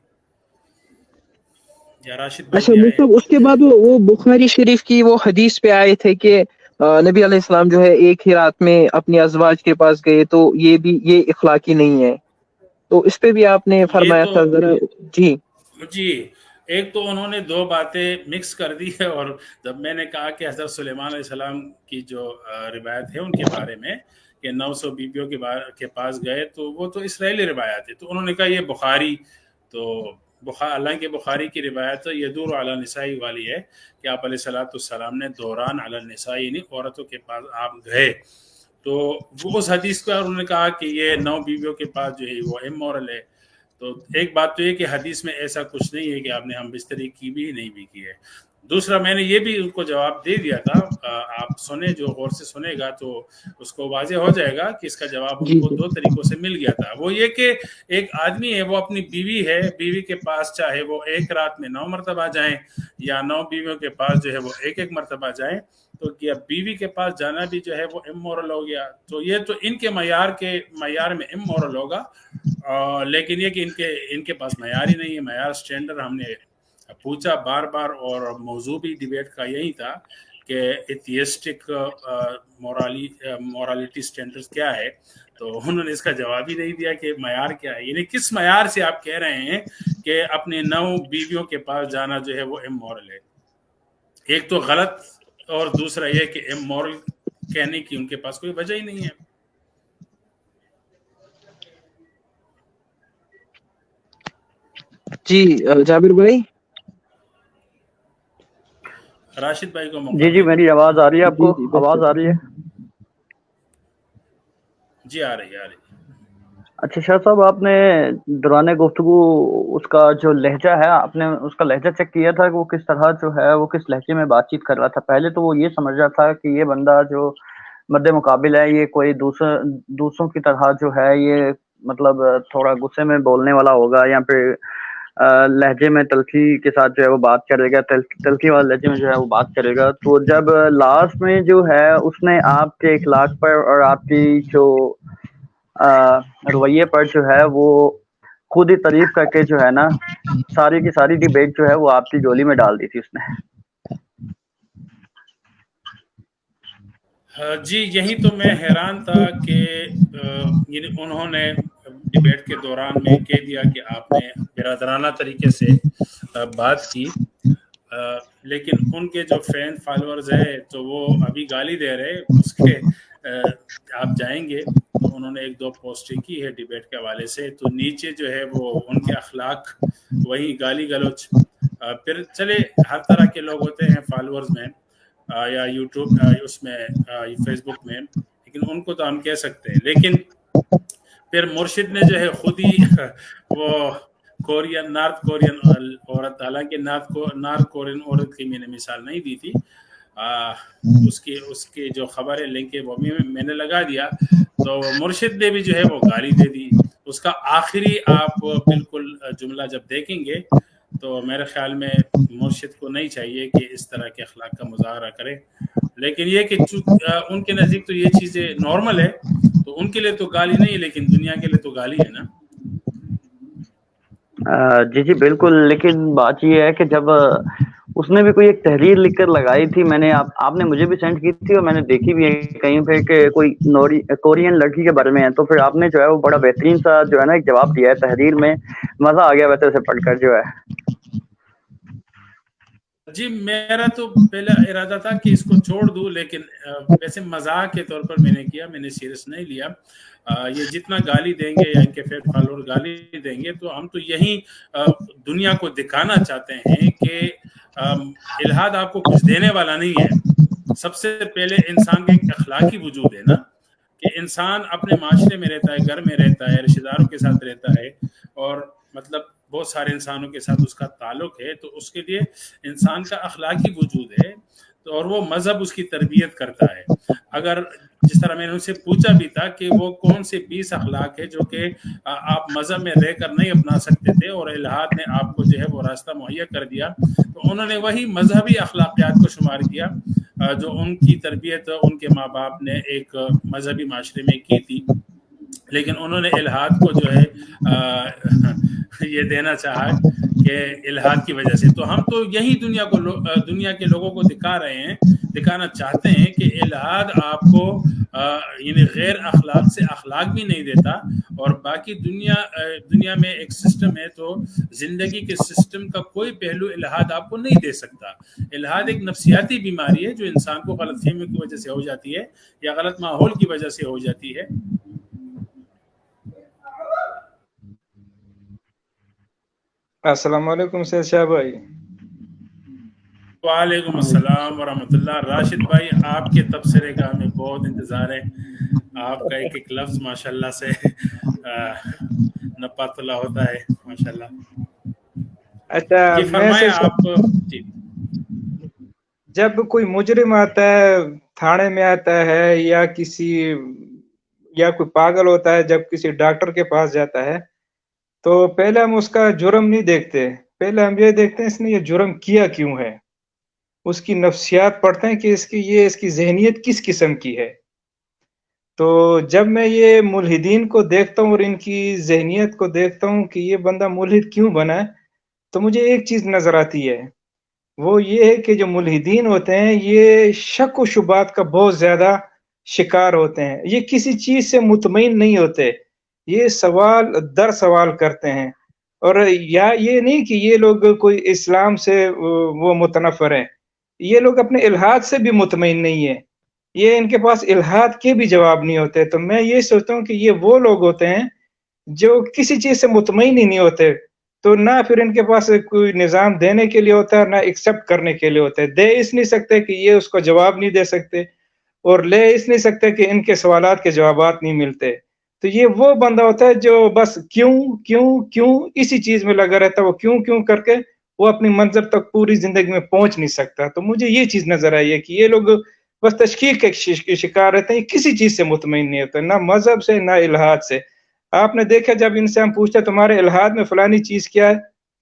S4: یا راشد بھائی
S2: اچھا
S4: بھی آئے
S2: مفتا,
S4: ہیں.
S2: اس کے بعد وہ بخاری شریف کی وہ حدیث پہ آئے تھے کہ نبی علیہ السلام جو ہے ایک ہی رات میں اپنی ازواج کے پاس گئے, تو یہ اخلاقی نہیں ہے, تو اس پہ بھی آپ نے
S4: یہ
S2: فرمایا
S4: تو
S2: تھا ذرا. جی
S4: جی ایک تو انہوں نے دو باتیں مکس کر دی ہے, اور جب میں نے کہا کہ حضرت سلیمان علیہ السلام کی جو روایت ہے ان کے بارے میں کہ 900 بیویوں کے پاس گئے, تو وہ تو اسرائیلی روایت ہے, تو انہوں نے کہا یہ بخاری, تو حالانکہ بخاری کی روایت یدور علی النساء والی ہے کہ آپ علیہ الصلوۃ والسلام نے دوران علی النساء یعنی عورتوں کے پاس آپ گئے, تو وہ اس حدیث کو انہوں نے کہا کہ یہ 9 بیویوں کے پاس جو ہے وہ امورل ہے. تو ایک بات تو یہ کہ حدیث میں ایسا کچھ نہیں ہے کہ آپ نے ہم بستری کی بھی نہیں بھی کی ہے. دوسرا میں نے یہ بھی ان کو جواب دے دیا تھا, آپ سنیں, جو غور سے سنے گا تو اس کو واضح ہو جائے گا کہ اس کا جواب ان
S2: جی
S4: کو
S2: جی
S4: دو طریقوں سے مل گیا تھا. وہ یہ کہ ایک آدمی ہے, وہ اپنی بیوی ہے, بیوی کے پاس چاہے وہ ایک رات میں 9 مرتبہ جائیں یا 9 بیویوں کے پاس جو ہے وہ ایک مرتبہ جائیں, تو کیا بیوی کے پاس جانا بھی جو ہے وہ امورل ہو گیا؟ تو یہ تو ان کے معیار میں امورل ہوگا, لیکن یہ کہ ان کے پاس معیار ہی نہیں ہے. معیار سٹینڈرڈ ہم نے پوچھا بار بار, اور موضوع بھی ڈیبیٹ کا یہی تھا کہ ایتھیسٹک مورالٹی سٹینڈرڈ کیا ہے, تو انہوں نے اس کا جواب ہی نہیں دیا کہ معیار کیا ہے, یعنی کس معیار سے آپ کہہ رہے ہیں کہ اپنے 9 بیویوں کے پاس جانا جو ہے وہ امورل ہے. ایک تو غلط, اور دوسرا یہ کہ امورل کہنے کی ان کے پاس کوئی وجہ ہی نہیں ہے.
S2: جی جابر بھائی.
S4: راشد بھائی کو موقع
S1: جی
S4: دیں.
S1: میری آواز آ رہی ہے آپ
S2: جی
S1: کو؟
S2: جی
S1: آواز آ رہی ہے؟
S4: جی آ رہی ہے.
S1: اچھا شاہ صاحب, آپ نے دوران گفتگو اس کا جو لہجہ ہے, آپ نے اس کا لہجہ چیک کیا تھا کہ وہ کس طرح جو ہے وہ کس لہجے میں بات چیت کر رہا تھا؟ پہلے تو وہ یہ سمجھ رہا تھا کہ یہ بندہ جو مد مقابل ہے یہ کوئی دوسروں کی طرح جو ہے یہ مطلب تھوڑا غصے میں بولنے والا ہوگا, یا پھر لہجے میں تلخی کے ساتھ جو ہے وہ بات کرے گا، تلخی والے لہجے میں جو ہے وہ بات کرے گا. تو جب لاسٹ میں جو ہے اس نے آپ کے اخلاق پر اور آپ کی جو رویے پر جو ہے وہ خود ہی تعریف کر کے جو ہے نا ساری کی ساری ڈیبیٹ جو ہے وہ آپ کی جولی میں ڈال دی تھی اس نے.
S4: جی یہی تو میں حیران تھا کہ یعنی انہوں نے ڈیبیٹ کے دوران میں کہہ دیا کہ آپ نے برادرانہ طریقے سے بات کی، لیکن ان کے جو فین فالورز ہیں تو وہ ابھی گالی دے رہے اس کے. آپ جائیں گے تو انہوں نے 1-2 پوسٹیں کی ہے ڈیبیٹ کے حوالے سے، تو نیچے جو ہے وہ ان کے اخلاق وہی گالی گلوچ. پھر چلے ہر طرح کے لوگ ہوتے ہیں فالورز میں یا یوٹیوب اس میں فیس بک میں، لیکن ان کو تو ہم کہہ سکتے ہیں. لیکن پھر مرشد نے جو ہے خود ہی وہ نارتھ کورین عورت، حالانکہ نارتھ کورین عورت کی میں نے مثال نہیں دی تھی، اس کی جو خبر ہے لنک ہے وہ بھی میں نے لگا دیا. تو مرشد نے بھی جو ہے وہ گالی دے دی. اس کا آخری آپ بالکل جملہ جب دیکھیں گے تو میرے خیال میں مرشد کو نہیں چاہیے کہ اس طرح کے اخلاق کا مظاہرہ کرے. لیکن یہ کہ ان کے نزدیک تو یہ چیزیں نارمل ہے، تو ان کے لیے تو گالی نہیں، لیکن دنیا کے لیے تو گالی ہے نا.
S1: جی بالکل. لیکن بات یہ ہے کہ جب اس نے بھی کوئی ایک تحریر لکھ کر لگائی تھی، میں نے آپ نے مجھے بھی سینڈ کی تھی اور میں نے دیکھی بھی ہے کہیں پہ کہ کوئی کورین لڑکی کے بارے میں ہے، تو پھر آپ نے جو ہے وہ بڑا بہترین سا جو ہے نا ایک جواب دیا ہے تحریر میں. مزہ آ گیا ویسے اسے پڑھ کر جو ہے.
S4: جی میرا تو پہلا ارادہ تھا کہ اس کو چھوڑ دوں، لیکن ویسے مزاح کے طور پر میں نے کیا، میں نے سیریس نہیں لیا. یہ جتنا گالی دیں گے یا ان کے فیٹ فالوور گالی دیں گے تو ہم تو یہی دنیا کو دکھانا چاہتے ہیں کہ الہاد آپ کو کچھ دینے والا نہیں ہے. سب سے پہلے انسان کا ایک اخلاقی وجود ہے نا، کہ انسان اپنے معاشرے میں رہتا ہے، گھر میں رہتا ہے، رشتہ داروں کے ساتھ رہتا ہے، اور مطلب بہت سارے انسانوں کے ساتھ اس کا تعلق ہے. تو اس کے لیے انسان کا اخلاقی وجود ہے، تو اور وہ مذہب اس کی تربیت کرتا ہے. اگر جس طرح میں نے ان سے پوچھا بھی تھا کہ وہ کون سے 20 اخلاق ہے جو کہ آپ مذہب میں رہ کر نہیں اپنا سکتے تھے اور الہاد نے آپ کو جو ہے وہ راستہ مہیا کر دیا، تو انہوں نے وہی مذہبی اخلاقیات کو شمار کیا جو ان کی تربیت ان کے ماں باپ نے ایک مذہبی معاشرے میں کی تھی. لیکن انہوں نے الہاد کو جو ہے یہ دینا چاہا کہ الہاد کی وجہ سے. تو ہم تو یہی دنیا کے لوگوں کو دکھانا چاہتے ہیں کہ الہاد آپ کو یعنی غیر اخلاق سے اخلاق بھی نہیں دیتا، اور باقی دنیا میں ایک سسٹم ہے، تو زندگی کے سسٹم کا کوئی پہلو الہاد آپ کو نہیں دے سکتا. الہاد ایک نفسیاتی بیماری ہے جو انسان کو غلط فہمیوں کی وجہ سے ہو جاتی ہے یا غلط ماحول کی وجہ سے ہو جاتی ہے.
S5: السلام علیکم سید شاہ بھائی.
S4: وعلیکم السلام ورحمۃ اللہ. راشد بھائی آپ کے تبصرے کا ہمیں بہت انتظار ہے. آپ کا ایک ایک لفظ ماشاءاللہ سے نپات اللہ ہوتا ہے ماشاءاللہ.
S5: اچھا
S4: جی فرمائیں آپ. جی
S5: جب کوئی مجرم آتا ہے تھانے میں آتا ہے یا کوئی پاگل ہوتا ہے جب کسی ڈاکٹر کے پاس جاتا ہے تو پہلے ہم اس کا جرم نہیں دیکھتے، پہلے ہم یہ دیکھتے ہیں اس نے یہ جرم کیا کیوں ہے. اس کی نفسیات پڑھتے ہیں کہ اس کی ذہنیت کس قسم کی ہے. تو جب میں یہ ملحدین کو دیکھتا ہوں اور ان کی ذہنیت کو دیکھتا ہوں کہ یہ بندہ ملحد کیوں بنا ہے، تو مجھے ایک چیز نظر آتی ہے، وہ یہ ہے کہ جو ملحدین ہوتے ہیں یہ شک و شبہات کا بہت زیادہ شکار ہوتے ہیں. یہ کسی چیز سے مطمئن نہیں ہوتے، یہ سوال در سوال کرتے ہیں. اور یا یہ نہیں کہ یہ لوگ کوئی اسلام سے وہ متنفر ہیں، یہ لوگ اپنے الہاد سے بھی مطمئن نہیں ہیں، یہ ان کے پاس الہاد کے بھی جواب نہیں ہوتے. تو میں یہ سوچتا ہوں کہ یہ وہ لوگ ہوتے ہیں جو کسی چیز سے مطمئن ہی نہیں ہوتے، تو نہ پھر ان کے پاس کوئی نظام دینے کے لیے ہوتا ہے نہ ایکسیپٹ کرنے کے لیے ہوتا ہے. دے اس نہیں سکتے کہ یہ اس کو جواب نہیں دے سکتے، اور لے اس نہیں سکتے کہ ان کے سوالات کے جوابات نہیں ملتے. تو یہ وہ بندہ ہوتا ہے جو بس کیوں کیوں کیوں اسی چیز میں لگا رہتا ہے، وہ کیوں کر کے وہ اپنی منظر تک پوری زندگی میں پہنچ نہیں سکتا. تو مجھے یہ چیز نظر آئی ہے کہ یہ لوگ بس تشکیک کے شکار رہتے ہیں، کسی چیز سے مطمئن نہیں ہوتے، نہ مذہب سے نہ الہاد سے. آپ نے دیکھا جب ان سے ہم پوچھتے تمہارے الہاد میں فلانی چیز کیا ہے،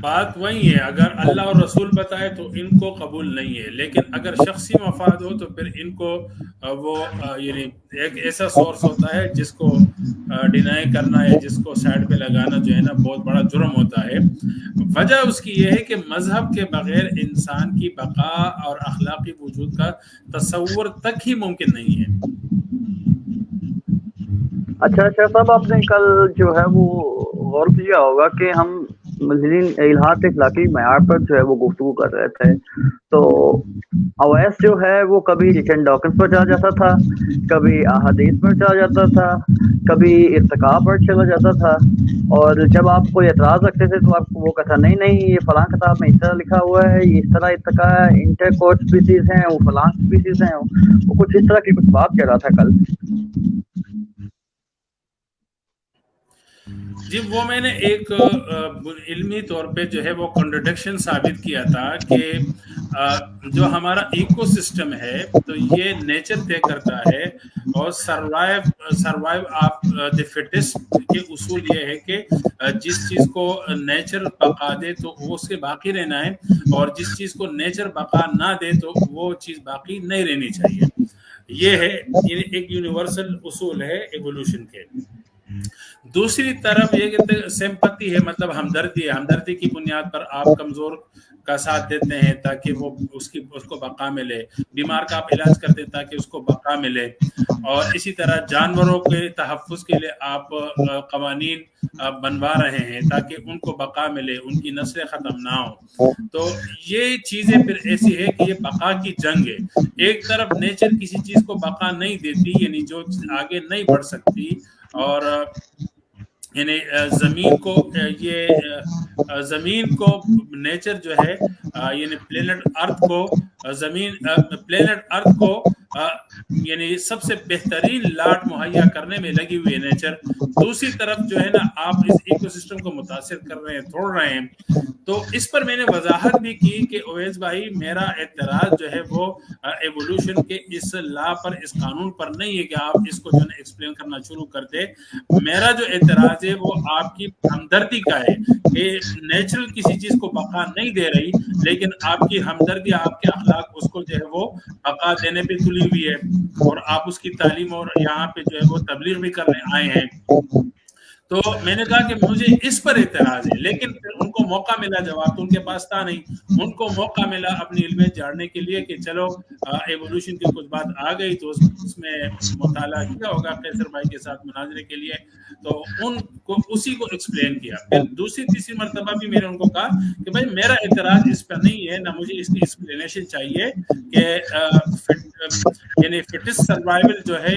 S4: بات وہی ہے، اگر اللہ اور رسول بتائے تو ان کو قبول نہیں ہے، لیکن اگر شخصی مفاد ہو تو پھر ان کو وہ یعنی ایک ایسا سورس ہوتا ہے جس کو ڈینائی کرنا ہے، جس کو سائڈ پہ لگانا جو ہے نا بہت بڑا جرم ہوتا ہے۔ وجہ اس کی یہ ہے کہ مذہب کے بغیر انسان کی بقا اور اخلاقی وجود کا تصور تک ہی ممکن نہیں ہے۔
S1: اچھا صاحب، آپ نے کل جو ہے وہ غور کیا ہوگا کہ ہم مزید الہات اخلاقی معیار پر جو ہے وہ گفتگو کر رہے تھے، تو اویس جو ہے وہ کبھی ریٹن ڈاکٹر پر چلا جاتا تھا، کبھی احادیث پر چلا جاتا تھا، کبھی ارتقاء پر چلا جاتا تھا، اور جب آپ کوئی اعتراض رکھتے تھے تو آپ کو وہ کہتا نہیں نہیں یہ فلاں کتاب میں اس طرح لکھا ہوا ہے، یہ اس طرح ارتقاء ہے، انٹر کورس اسپیسیز ہیں، وہ فلاں اسپیسیز ہیں، وہ کچھ اس طرح کی کچھ بات کر رہا تھا کل۔
S4: جی وہ میں نے ایک علمی طور پہ جو ہے وہ کنٹرڈکشن ثابت کیا تھا کہ جو ہمارا ایکو سسٹم ہے تو یہ نیچر طے کرتا ہے، اور سروائیو آف دی فٹسٹ کے اصول یہ ہے کہ جس چیز کو نیچر بقا دے تو وہ اس کے باقی رہنا ہے، اور جس چیز کو نیچر بقا نہ دے تو وہ چیز باقی نہیں رہنی چاہیے۔ یہ ہے ایک یونیورسل اصول ہے ایوولوشن کے۔ دوسری طرف یہ کہ سمپتی ہے، مطلب ہمدردی ہے، ہمدردی کی بنیاد پر آپ کمزور کا ساتھ دیتے ہیں تاکہ وہ اس کو بقا ملے، بیمار کا آپ علاج کرتے ہیں تاکہ اس کو بقا ملے، اور اسی طرح جانوروں کے تحفظ کے لیے آپ قوانین بنوا رہے ہیں تاکہ ان کو بقا ملے، ان کی نسلیں ختم نہ ہوں۔ تو یہ چیزیں پھر ایسی ہے کہ یہ بقا کی جنگ ہے۔ ایک طرف نیچر کسی چیز کو بقا نہیں دیتی، یعنی جو چیز آگے نہیں بڑھ سکتی، اور یعنی زمین کو نیچر جو ہے یعنی پلینٹ ارتھ کو یعنی سب سے بہترین لاٹ مہیا کرنے میں لگی ہوئی ہے نیچر۔ دوسری طرف جو ہے نا آپ اس ایکو سسٹم کو متاثر کر رہے ہیں، توڑ رہے ہیں۔ تو اس پر میں نے وضاحت بھی کی کہ اویس بھائی میرا اعتراض جو ہے وہ ایوولوشن کے اس لا پر، اس قانون پر نہیں ہے کہ آپ اس کو جو ہے ایکسپلین کرنا شروع کر دے۔ میرا جو اعتراض ہے وہ آپ کی ہمدردی کا ہے کہ نیچرل کسی چیز کو بقا نہیں دے رہی، لیکن آپ کی ہمدردی، آپ کے اخلاق اس کو جو ہے وہ بقا دینے پہ تلی ہوئی ہے، اور آپ اس کی تعلیم اور یہاں پہ جو ہے وہ تبلیغ بھی کرنے آئے ہیں۔ تو میں نے کہا کہ مجھے اس پر اعتراض ہے، لیکن پھر ان کو موقع ملا، جواب تو ان کے پاس تھا نہیں، ان کو موقع ملا اپنی علم جاننے کے لیے کہ چلو ایوولوشن کی کچھ بات آ گئی تو اس میں مطالعہ کیا ہوگا قیصر بھائی کے ساتھ مناظرے کے لیے، تو ان کو اسی کو ایکسپلین کیا۔ پھر دوسری تیسری مرتبہ بھی میں نے ان کو کہا کہ بھائی میرا اعتراض اس پہ نہیں ہے، نہ مجھے اس کی ایکسپلینیشن چاہیے کہ یعنی فٹس سروائیول جو ہے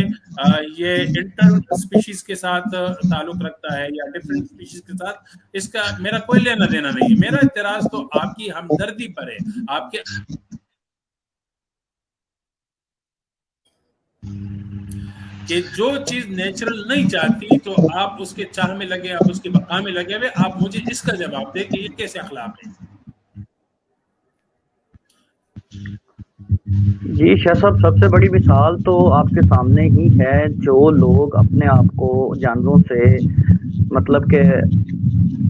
S4: یہ انٹر اسپیشیز کے ساتھ تعلق رکھتا ہے یا ڈفرینٹ اسپیشیز کے ساتھ، اس کا میرا کوئی لینا دینا نہیں ہے۔ میرا اعتراض تو آپ کی ہمدردی پر ہے، آپ کے کہ جو چیز نیچرل نہیں چاہتی تو آپ اس کے چاہ میں لگے، آپ اس کے بقا میں لگے ہوئے، آپ مجھے اس کا جواب دیں کہ یہ کیسے اخلاق ہے۔
S1: جی شاہ صاحب، سب سے بڑی مثال تو آپ کے سامنے ہی ہے، جو لوگ اپنے آپ کو جانوروں سے مطلب کہ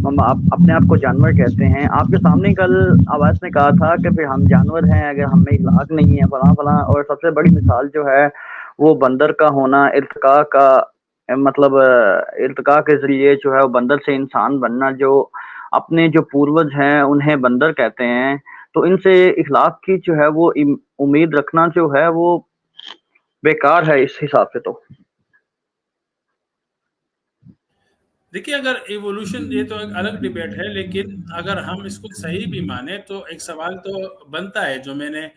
S1: اپنے آپ کو جانور کہتے ہیں، آپ کے سامنے کل آواز نے کہا تھا کہ پھر ہم جانور ہیں اگر ہم میں اخلاق نہیں ہے فلاں فلاں، اور سب سے بڑی مثال جو ہے وہ بندر کا ہونا، ارتقاء کا مطلب ارتقاء کے ذریعے جو ہے وہ بندر سے انسان بننا، جو اپنے جو پوروج ہیں انہیں بندر کہتے ہیں، تو ان سے اخلاق کی جو ہے وہ امید رکھنا جو ہے وہ بیکار ہے اس حساب سے۔ تو
S4: دیکھیے اگر ایوولوشن یہ تو ایک الگ ڈیبیٹ ہے، لیکن اگر ہم اس کو صحیح بھی مانیں تو ایک سوال تو بنتا ہے، جو میں نے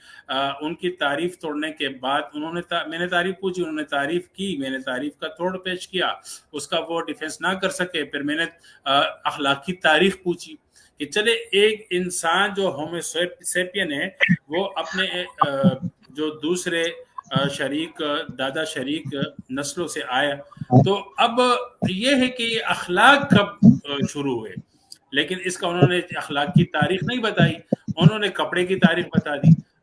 S4: ان کی تعریف توڑنے کے بعد میں نے تعریف پوچھی، انہوں نے تعریف کی، میں نے تعریف کا توڑ پیش کیا، اس کا وہ ڈیفینس نہ کر سکے، پھر میں نے اخلاقی تاریخ پوچھی کہ چلے ایک انسان جو ہومو سیپین ہے وہ اپنے جو دوسرے شریک دادا شریک نسلوں سے آیا، تو اب یہ ہے کہ یہ اخلاق کب شروع ہوئے، لیکن اس کا انہوں نے اخلاق کی تاریخ نہیں بتائی، انہوں نے کپڑے کی تاریخ بتا دی۔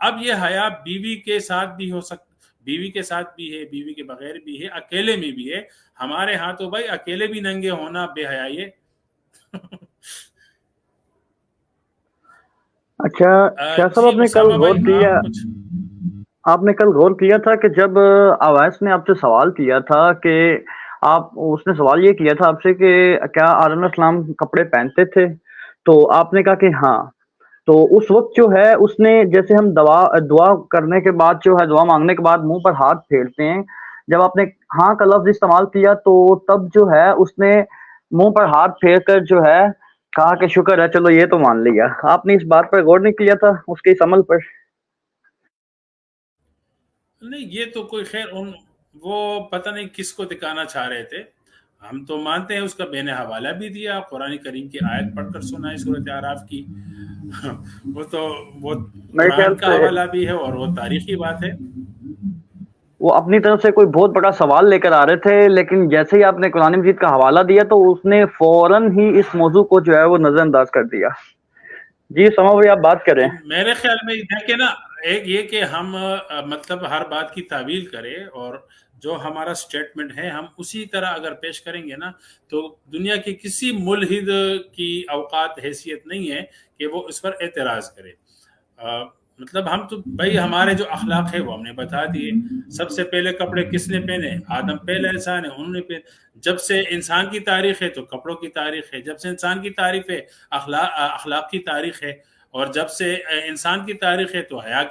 S4: اب یہ حیا بیوی کے ساتھ بھی ہو بیوی کے ساتھ بھی ہے, بیوی کے بغیر بھی ہے, اکیلے میں بھی ہے. ہمارے ہاں تو بھائی اکیلے بھی ننگے ہونا بے حیائی ہے.
S1: اچھا شاہ صاحب
S4: جی
S1: آپ نے کل
S4: اسامہ
S1: غور
S4: بھائی
S1: کیا,
S4: آپ کچھ
S1: آپ نے کل غور کیا تھا کہ جب اویس نے آپ سے سوال کیا تھا کہ اس نے سوال یہ کیا تھا آپ سے کہ کیا آدم علیہ السلام کپڑے پہنتے تھے, تو آپ نے کہا کہ ہاں. تو اس وقت جو ہے اس نے, جیسے ہم دعا کرنے کے بعد جو ہے, دعا مانگنے کے بعد منہ پر ہاتھ پھیرتے ہیں, جب آپ نے ہاں کا لفظ استعمال کیا تو تب جو ہے اس نے منہ پر ہاتھ پھیر کر جو ہے کہا کہ شکر ہے, چلو یہ تو مان لیا. آپ نے اس بات پر غور نہیں کیا تھا, اس کے اس عمل پر؟
S4: نہیں, یہ تو کوئی خیر وہ پتہ نہیں کس کو دکھانا چاہ رہے تھے. ہم تو مانتے ہیں, اس کا میں نے حوالہ بھی دیا, قرآن کریم کی آیت پڑھ کر سنائے سورۃ اعراف کی. وہ
S1: میرے خیال
S4: قرآن کا
S1: سے
S4: حوالہ بھی ہے اور وہ تاریخی بات ہے.
S1: وہ اپنی طرف سے کوئی بہت بڑا سوال لے کر آ رہے تھے, لیکن جیسے ہی آپ نے قرآن مجید کا حوالہ دیا تو اس نے فوراً ہی اس موضوع کو جو ہے وہ نظر انداز کر دیا. جی سما بھائی آپ بات کریں.
S4: میرے خیال میں دیکھیں نا, ایک یہ کہ ہم مطلب ہر بات کی تعویل کریں, اور جو ہمارا سٹیٹمنٹ ہے ہم اسی طرح اگر پیش کریں گے نا, تو دنیا کے کسی ملحد کی اوقات حیثیت نہیں ہے کہ وہ اس پر اعتراض کرے. مطلب ہم تو بھائی ہمارے جو اخلاق ہے وہ ہم نے بتا دیے. سب سے پہلے کپڑے کس نے پہنے؟ آدم پہلا انسان ہے, انہوں نے پہنے. جب سے انسان کی تاریخ ہے تو کپڑوں کی تاریخ ہے, جب سے انسان کی تاریخ ہے اخلاق کی تاریخ ہے, اور جب سے انسان کی تاریخ ہے تو حیا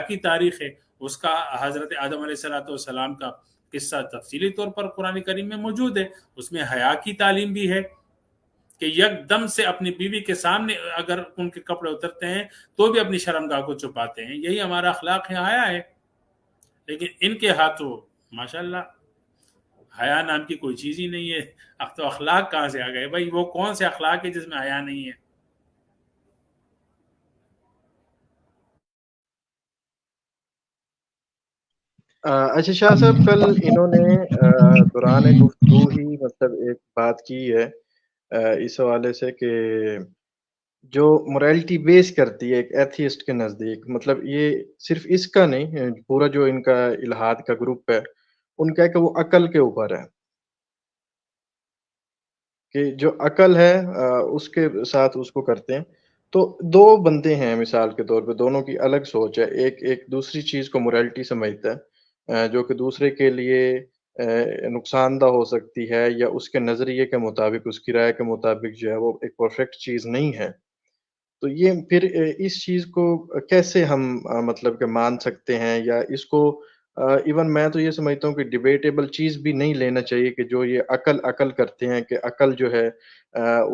S4: کی تاریخ ہے. اس کا حضرت آدم علیہ السلام کا قصہ تفصیلی طور پر قرآن کریم میں موجود ہے. اس میں حیا کی تعلیم بھی ہے کہ یک دم سے اپنی بیوی کے سامنے اگر ان کے کپڑے اترتے ہیں تو بھی اپنی شرمگاہ کو چھپاتے ہیں. یہی ہمارا اخلاق ہے, حیا ہے. لیکن ان کے ہاتھوں ماشاءاللہ حیا نام کی کوئی چیز ہی نہیں ہے. اب تو اخلاق کہاں سے آ گئے بھائی؟ وہ کون سے اخلاق ہے جس میں حیا نہیں ہے؟
S3: اچھا شاہ صاحب, کل انہوں نے دوران گفتگو ہی مطلب ایک بات کی ہے اس حوالے سے کہ جو morality بیس کرتی ہے ایک ایتھیسٹ کے نزدیک, مطلب یہ صرف اس کا نہیں, پورا جو ان کا الہاد کا گروپ ہے ان کا ہے کہ وہ عقل کے اوپر ہے, کہ جو عقل ہے اس کے ساتھ اس کو کرتے ہیں. تو دو بندے ہیں مثال کے طور پہ, دونوں کی الگ سوچ ہے. ایک دوسری چیز کو morality سمجھتا ہے جو کہ دوسرے کے لیے نقصان دہ ہو سکتی ہے, یا اس کے نظریے کے مطابق, اس کی رائے کے مطابق جو ہے وہ ایک پرفیکٹ چیز نہیں ہے. تو یہ پھر اس چیز کو کیسے ہم مطلب کہ مان سکتے ہیں, یا اس کو ایون میں تو یہ سمجھتا ہوں کہ ڈیبیٹیبل چیز بھی نہیں لینا چاہیے, کہ جو یہ عقل کرتے ہیں کہ عقل جو ہے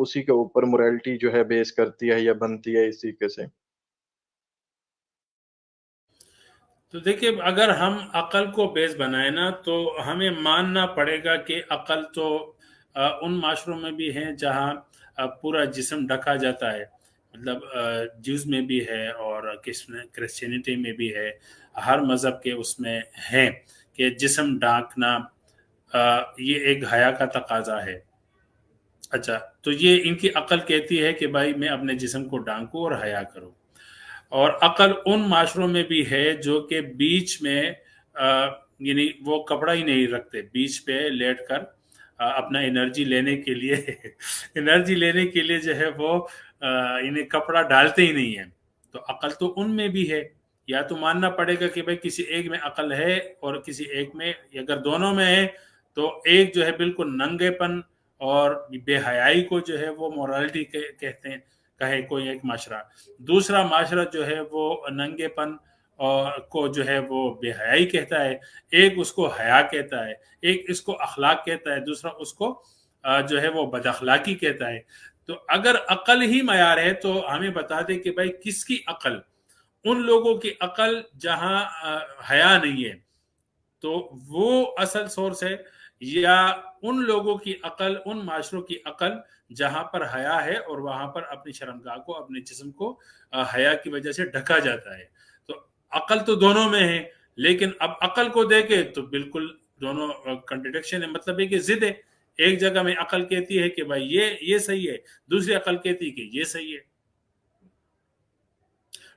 S3: اسی کے اوپر morality جو ہے بیس کرتی ہے یا بنتی ہے اس طریقے سے.
S4: تو دیکھیں, اگر ہم عقل کو بیس بنائیں نا تو ہمیں ماننا پڑے گا کہ عقل تو ان معاشروں میں بھی ہیں جہاں پورا جسم ڈھکا جاتا ہے. مطلب جیوز میں بھی ہے اور کرسچینٹی میں بھی ہے, ہر مذہب کے اس میں ہیں کہ جسم ڈھانکنا یہ ایک حیا کا تقاضا ہے. اچھا, تو یہ ان کی عقل کہتی ہے کہ بھائی میں اپنے جسم کو ڈھانکوں اور حیا کروں. اور عقل ان معاشروں میں بھی ہے جو کہ بیچ میں یعنی وہ کپڑا ہی نہیں رکھتے, بیچ پہ لیٹ کر اپنا انرجی لینے کے لیے جو ہے وہ انہیں کپڑا ڈالتے ہی نہیں ہیں. تو عقل تو ان میں بھی ہے. یا تو ماننا پڑے گا کہ بھائی کسی ایک میں عقل ہے اور کسی ایک میں, اگر دونوں میں ہے تو ایک جو ہے بالکل ننگے پن اور بے حیائی کو جو ہے وہ morality کہتے ہیں, کہے کوئی ایک معاشرہ. دوسرا معاشرہ جو ہے وہ ننگے پن کو جو ہے وہ بے حیائی کہتا ہے. ایک اس کو حیا کہتا ہے, ایک اس کو اخلاق کہتا ہے, دوسرا اس کو جو ہے وہ بد اخلاقی کہتا ہے. تو اگر عقل ہی معیار ہے تو ہمیں بتا دے کہ بھائی کس کی عقل, ان لوگوں کی عقل جہاں حیا نہیں ہے تو وہ اصل سورس ہے, یا ان لوگوں کی عقل, ان معاشروں کی عقل جہاں پر حیا ہے اور وہاں پر اپنی شرمگاہ کو, اپنے جسم کو حیا کی وجہ سے ڈھکا جاتا ہے. تو عقل تو دونوں میں ہے, لیکن اب عقل کو دیکھے تو بالکل دونوں کنٹرڈکشن ہے, مطلب ہے کہ ضد ہے. ایک جگہ میں عقل کہتی ہے کہ بھائی یہ صحیح ہے, دوسری عقل کہتی ہے کہ یہ صحیح ہے.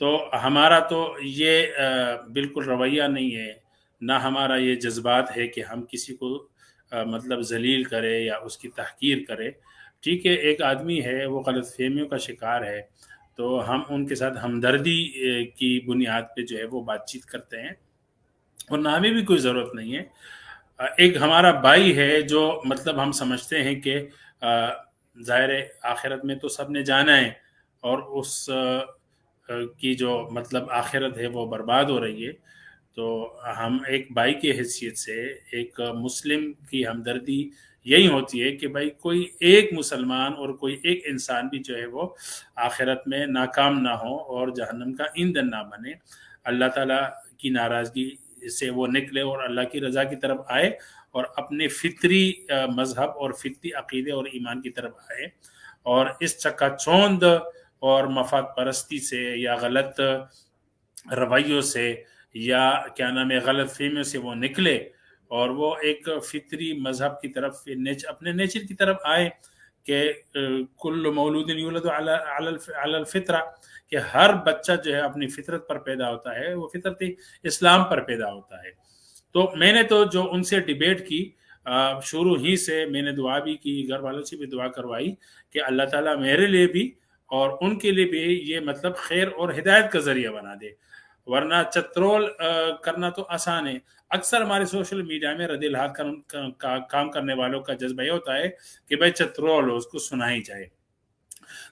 S4: تو ہمارا تو یہ بالکل رویہ نہیں ہے، نہ ہمارا یہ جذبات ہے کہ ہم کسی کو مطلب ذلیل کرے یا اس کی تحقیر کرے. ٹھیک ہے، ایک آدمی ہے وہ غلط فہمیوں کا شکار ہے، تو ہم ان کے ساتھ ہمدردی کی بنیاد پہ جو ہے وہ بات چیت کرتے ہیں، اور نہ ہمیں بھی کوئی ضرورت نہیں ہے. ایک ہمارا بھائی ہے جو مطلب ہم سمجھتے ہیں کہ ظاہر آخرت میں تو سب نے جانا ہے، اور اس کی جو مطلب آخرت ہے وہ برباد ہو رہی ہے. تو ہم ایک بھائی کی حیثیت سے ایک مسلم کی ہمدردی یہی ہوتی ہے کہ بھائی کوئی ایک مسلمان اور کوئی ایک انسان بھی جو ہے وہ آخرت میں ناکام نہ ہو اور جہنم کا ایندھن نہ بنے، اللہ تعالیٰ کی ناراضگی سے وہ نکلے اور اللہ کی رضا کی طرف آئے، اور اپنے فطری مذہب اور فطری عقیدے اور ایمان کی طرف آئے، اور اس چکا چوند اور مفاد پرستی سے یا غلط رویوں سے یا کیا نام ہے غلط فہمیوں سے وہ نکلے، اور وہ ایک فطری مذہب کی طرف اپنے نیچر کی طرف آئے کہ کل مولود یولد علی الفطرہ، کہ ہر بچہ جو ہے اپنی فطرت پر پیدا ہوتا ہے، وہ فطرت اسلام پر پیدا ہوتا ہے. تو میں نے تو جو ان سے ڈیبیٹ کی شروع ہی سے میں نے دعا بھی کی، گھر والوں سے بھی دعا کروائی کہ اللہ تعالیٰ میرے لیے بھی اور ان کے لیے بھی یہ مطلب خیر اور ہدایت کا ذریعہ بنا دے، ورنہ چترول کرنا تو آسان ہے. اکثر ہمارے سوشل میڈیا میں رد الحاد کا کام کرنے والوں کا جذبہ یہ ہوتا ہے کہ بھائی چترول ہو، اس کو سنائی جائے.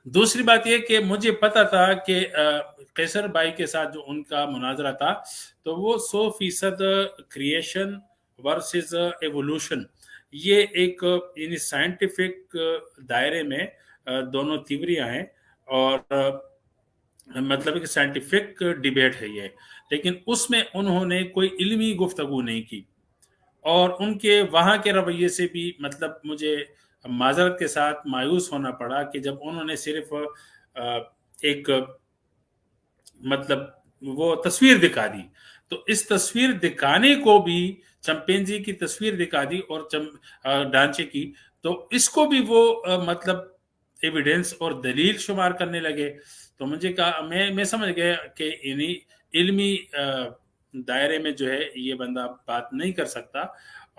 S4: دوسری بات یہ کہ مجھے پتا تھا کہ قیصر بھائی کے ساتھ جو ان کا مناظرہ تھا تو وہ 100% کریشن ورسز ایولوشن، یہ ایک یعنی سائنٹیفک دائرے میں دونوں تیوریاں ہیں، اور مطلب کہ سائنٹیفک ڈیبیٹ ہے یہ، لیکن اس میں انہوں نے کوئی علمی گفتگو نہیں کی. اور ان کے وہاں کے رویے سے بھی مطلب مجھے معذرت کے ساتھ مایوس ہونا پڑا کہ جب انہوں نے صرف ایک مطلب وہ تصویر دکھا دی، تو اس تصویر دکھانے کو بھی چمپینزی کی تصویر دکھا دی اور ڈھانچے کی، تو اس کو بھی وہ مطلب ایویڈنس اور دلیل شمار کرنے لگے. تو مجھے کہا میں سمجھ گیا کہ یعنی علمی دائرے میں جو ہے یہ بندہ بات نہیں کر سکتا،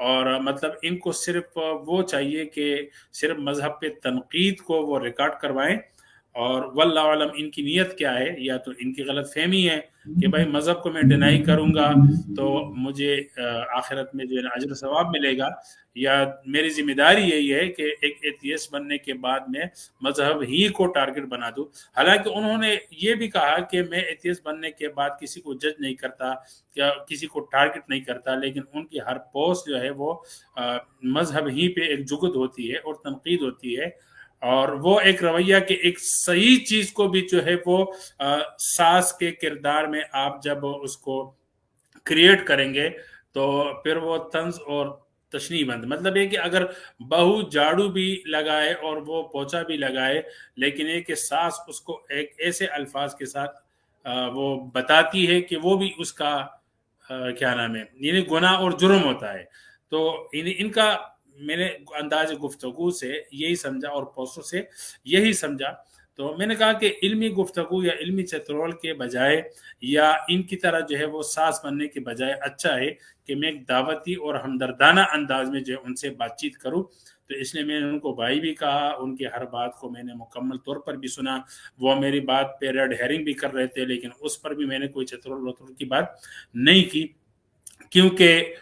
S4: اور مطلب ان کو صرف وہ چاہیے کہ صرف مذہب پہ تنقید کو وہ ریکارڈ کروائیں، اور واللہ عالم ان کی نیت کیا ہے. یا تو ان کی غلط فہمی ہے کہ بھائی مذہب کو میں ڈینائی کروں گا تو مجھے آخرت میں جو ہے اجر و ثواب ملے گا، یا میری ذمہ داری یہی ہے کہ ایک ایتھیسٹ بننے کے بعد میں مذہب ہی کو ٹارگٹ بنا دوں. حالانکہ انہوں نے یہ بھی کہا کہ میں ایتھیسٹ بننے کے بعد کسی کو جج نہیں کرتا یا کسی کو ٹارگٹ نہیں کرتا، لیکن ان کی ہر پوسٹ جو ہے وہ مذہب ہی پہ ایک جگت ہوتی ہے اور تنقید ہوتی ہے. اور وہ ایک رویہ کہ ایک صحیح چیز کو بھی جو ہے وہ ساس کے کردار میں آپ جب اس کو کریٹ کریں گے تو پھر وہ طنز اور تشنیع بند، مطلب یہ کہ اگر بہو جھاڑو بھی لگائے اور وہ پوچھا بھی لگائے، لیکن یہ کہ ساس اس کو ایک ایسے الفاظ کے ساتھ وہ بتاتی ہے کہ وہ بھی اس کا کیا نام ہے یعنی گناہ اور جرم ہوتا ہے. تو ان کا میں نے انداز گفتگو سے یہی سمجھا اور پوسٹوں سے یہی سمجھا. تو میں نے کہا کہ علمی گفتگو یا علمی چترول کے بجائے یا ان کی طرح جو ہے وہ ساس بننے کے بجائے اچھا ہے کہ میں ایک دعوتی اور ہمدردانہ انداز میں جو ہے ان سے بات چیت کروں. تو اس لیے میں نے ان کو بھائی بھی کہا، ان کی ہر بات کو میں نے مکمل طور پر بھی سنا. وہ میری بات پہ ریڈ ہیرنگ بھی کر رہے تھے، لیکن اس پر بھی میں نے کوئی چترول وترول کی بات نہیں کی، کیونکہ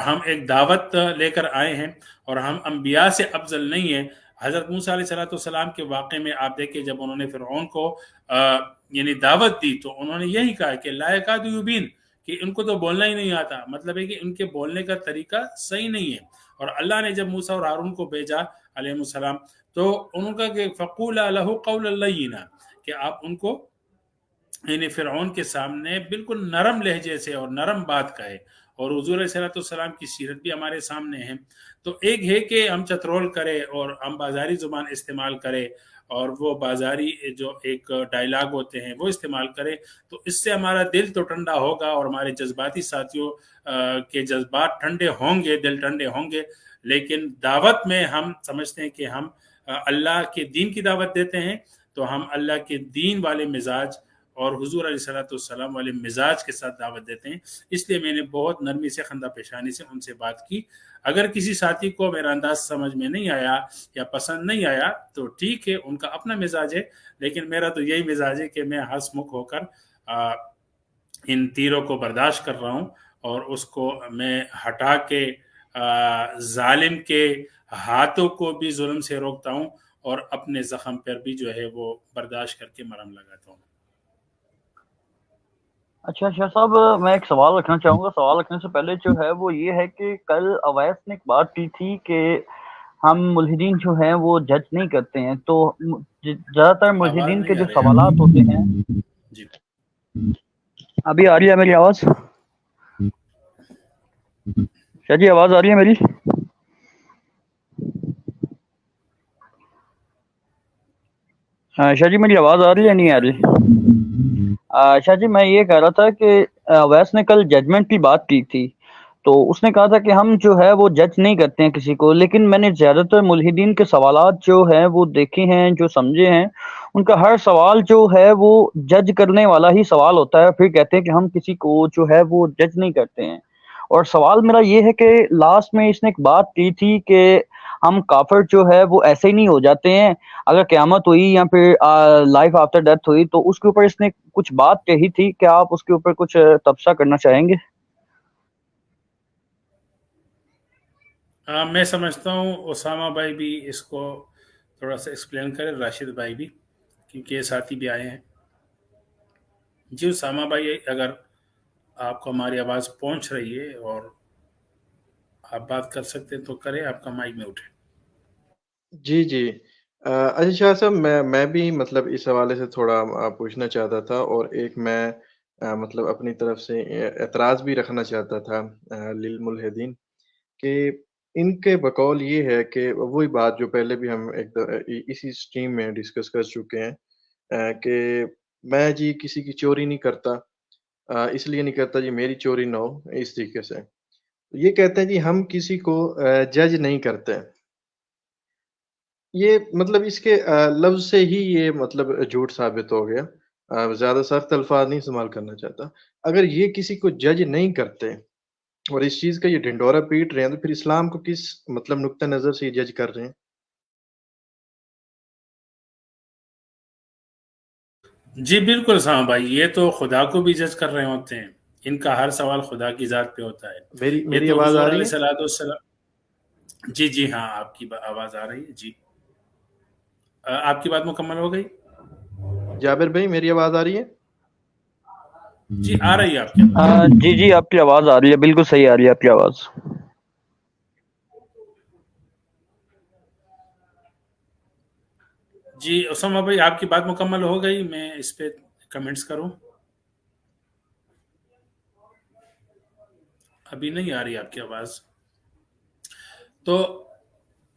S4: ہم ایک دعوت لے کر آئے ہیں اور ہم انبیاء سے افضل نہیں ہیں. حضرت موسیٰ علیہ السلام کے واقعے میں آپ دیکھیں جب انہوں نے فرعون کو یعنی دعوت دی تو انہوں نے یہی کہا کہ لا یکاد یبین، کہ ان کو تو بولنا ہی نہیں آتا، مطلب ہے کہ ان کے بولنے کا طریقہ صحیح نہیں ہے. اور اللہ نے جب موسیٰ اور ہارون کو بھیجا علیہ السلام تو انہوں نے کہا کہ فقولا لہ قولا لینا، کہ آپ ان کو یعنی فرعون کے سامنے بالکل نرم لہجے سے اور نرم بات کہے. اور حضور علیہ السلام کی سیرت بھی ہمارے سامنے ہے. تو ایک ہے کہ ہم چترول کرے اور ہم بازاری زبان استعمال کرے اور وہ بازاری جو ایک ڈائلاگ ہوتے ہیں وہ استعمال کرے، تو اس سے ہمارا دل تو ٹھنڈا ہوگا اور ہمارے جذباتی ساتھیوں کے جذبات ٹھنڈے ہوں گے، دل ٹھنڈے ہوں گے. لیکن دعوت میں ہم سمجھتے ہیں کہ ہم اللہ کے دین کی دعوت دیتے ہیں، تو ہم اللہ کے دین والے مزاج اور حضور علیہ الصلوۃ والسلام والے مزاج کے ساتھ دعوت دیتے ہیں. اس لیے میں نے بہت نرمی سے خندہ پیشانی سے ان سے بات کی. اگر کسی ساتھی کو میرا انداز سمجھ میں نہیں آیا یا پسند نہیں آیا تو ٹھیک ہے، ان کا اپنا مزاج ہے، لیکن میرا تو یہی مزاج ہے کہ میں ہنس مکھ ہو کر ان تیروں کو برداشت کر رہا ہوں اور اس کو میں ہٹا کے ظالم کے ہاتھوں کو بھی ظلم سے روکتا ہوں اور اپنے زخم پر بھی جو ہے وہ برداشت کر کے مرہم لگاتا ہوں.
S1: اچھا صاحب، میں ایک سوال رکھنا چاہوں گا. سوال رکھنے سے پہلے جو ہے وہ یہ ہے کہ کل اویس نے ایک بات کی تھی کہ ہم ملحدین جو ہیں وہ جج نہیں کرتے ہیں، تو زیادہ تر
S4: آواز
S1: ملحدین کے
S4: نہیں
S1: جو
S4: آ رہی ہے.
S1: سوالات ہوتے ہیں.
S4: جی
S1: ابھی آ رہی ہے میری آواز؟ شاہ جی آواز آ رہی ہے میری؟ شاہ جی میری آواز آ رہی ہے نہیں آ رہی؟ شاہ جی میں یہ کہہ رہا تھا کہ اویس نے کل ججمنٹ کی بات کی تھی، تو اس نے کہا تھا کہ ہم جو ہے وہ جج نہیں کرتے ہیں کسی کو، لیکن میں نے زیادہ تر ملحدین کے سوالات جو ہیں وہ دیکھے ہیں، جو سمجھے ہیں، ان کا ہر سوال جو ہے وہ جج کرنے والا ہی سوال ہوتا ہے. پھر کہتے ہیں کہ ہم کسی کو جو ہے وہ جج نہیں کرتے ہیں. اور سوال میرا یہ ہے کہ لاسٹ میں اس نے ایک بات کی تھی کہ ہم کافر جو ہے وہ ایسے ہی نہیں ہو جاتے ہیں، اگر قیامت ہوئی یا پھر لائف آفٹر ڈیتھ ہوئی تو اس کے اوپر اس نے کچھ بات کہی تھی. کیا آپ اس کے اوپر کچھ تبصرہ کرنا چاہیں گے؟
S4: میں سمجھتا ہوں اسامہ بھائی بھی اس کو تھوڑا سا ایکسپلین کرے، راشد بھائی بھی، کیونکہ یہ ساتھی بھی آئے ہیں. جی اسامہ بھائی، اگر آپ کو ہماری آواز پہنچ رہی ہے اور آپ بات کر سکتے تو کریں، آپ کا مائک میں اٹھے.
S3: جی اچھا شاہ صاحب، میں بھی مطلب اس حوالے سے تھوڑا پوچھنا چاہتا تھا، اور ایک میں مطلب اپنی طرف سے اعتراض بھی رکھنا چاہتا تھا للملحدین، کہ ان کے بقول یہ ہے کہ وہی بات جو پہلے بھی ہم اسی اسٹریم میں ڈسکس کر چکے ہیں، کہ میں جی کسی کی چوری نہیں کرتا، اس لیے نہیں کرتا جی میری چوری نہ ہو، اس طریقے سے یہ کہتے ہیں جی ہم کسی کو جج نہیں کرتے. یہ مطلب اس کے لفظ سے ہی یہ مطلب جھوٹ ثابت ہو گیا. زیادہ سخت الفاظ نہیں استعمال کرنا چاہتا. اگر یہ کسی کو جج نہیں کرتے اور اس چیز کا یہ ڈھنڈورا پیٹ رہے ہیں، تو پھر اسلام کو کس مطلب نقطہ نظر سے یہ جج کر رہے ہیں؟
S4: جی بالکل اسامہ بھائی، یہ تو خدا کو بھی جج کر رہے ہوتے ہیں. ان کا ہر سوال خدا کی ذات پہ ہوتا ہے. یہ
S3: میری
S4: تو
S3: آواز
S4: حضور
S3: آ رہی
S4: علیہ
S3: ہے؟
S4: الصلوۃ والسلام. جی ہاں، آپ کی آواز آ رہی ہے. جی آپ کی بات مکمل ہو گئی؟
S3: جابر بھائی میری آواز آ رہی ہے؟
S4: جی آ رہی ہے آپ کی آواز.
S1: جی آپ کی آواز آ رہی ہے، بالکل صحیح آ رہی ہے آپ کی آواز.
S4: جی اسامہ بھائی، آپ کی بات مکمل ہو گئی؟ میں اس پہ کمنٹس کروں؟ ابھی نہیں آ رہی آپ کی آواز. تو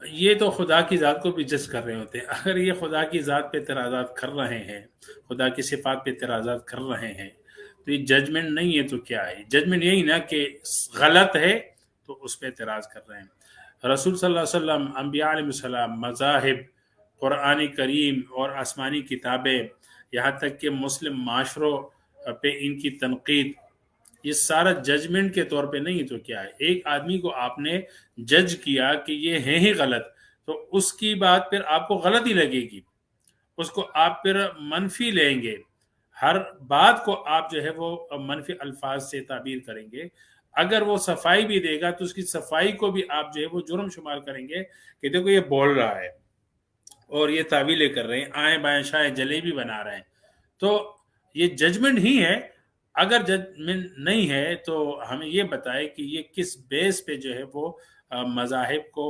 S4: یہ تو خدا کی ذات کو بھی جج کر رہے ہوتے ہیں. اگر یہ خدا کی ذات پہ اعتراضات کر رہے ہیں، خدا کی صفات پہ اعتراضات کر رہے ہیں، تو یہ ججمنٹ نہیں ہے تو کیا ہے؟ ججمنٹ یہی نا کہ غلط ہے تو اس پہ اعتراض کر رہے ہیں. رسول صلی اللہ علیہ وسلم، انبیاء علیہ السلام، مذاہب، قرآن کریم اور آسمانی کتابیں، یہاں تک کہ مسلم معاشروں پہ ان کی تنقید، یہ سارا ججمنٹ کے طور پہ نہیں تو کیا ہے؟ ایک آدمی کو آپ نے جج کیا کہ یہ ہے ہی غلط، تو اس کی بات پھر آپ کو غلط ہی لگے گی، اس کو آپ پھر منفی لیں گے، ہر بات کو آپ جو ہے وہ منفی الفاظ سے تعبیر کریں گے. اگر وہ صفائی بھی دے گا تو اس کی صفائی کو بھی آپ جو ہے وہ جرم شمار کریں گے کہ دیکھو یہ بول رہا ہے اور یہ تعویلیں کر رہے ہیں، آئیں بائیں شائیں جلیبی بنا رہے ہیں. تو یہ ججمنٹ ہی ہے. اگر ججمنٹ نہیں ہے تو ہمیں یہ بتائے کہ یہ کس بیس پہ جو ہے وہ مذاہب کو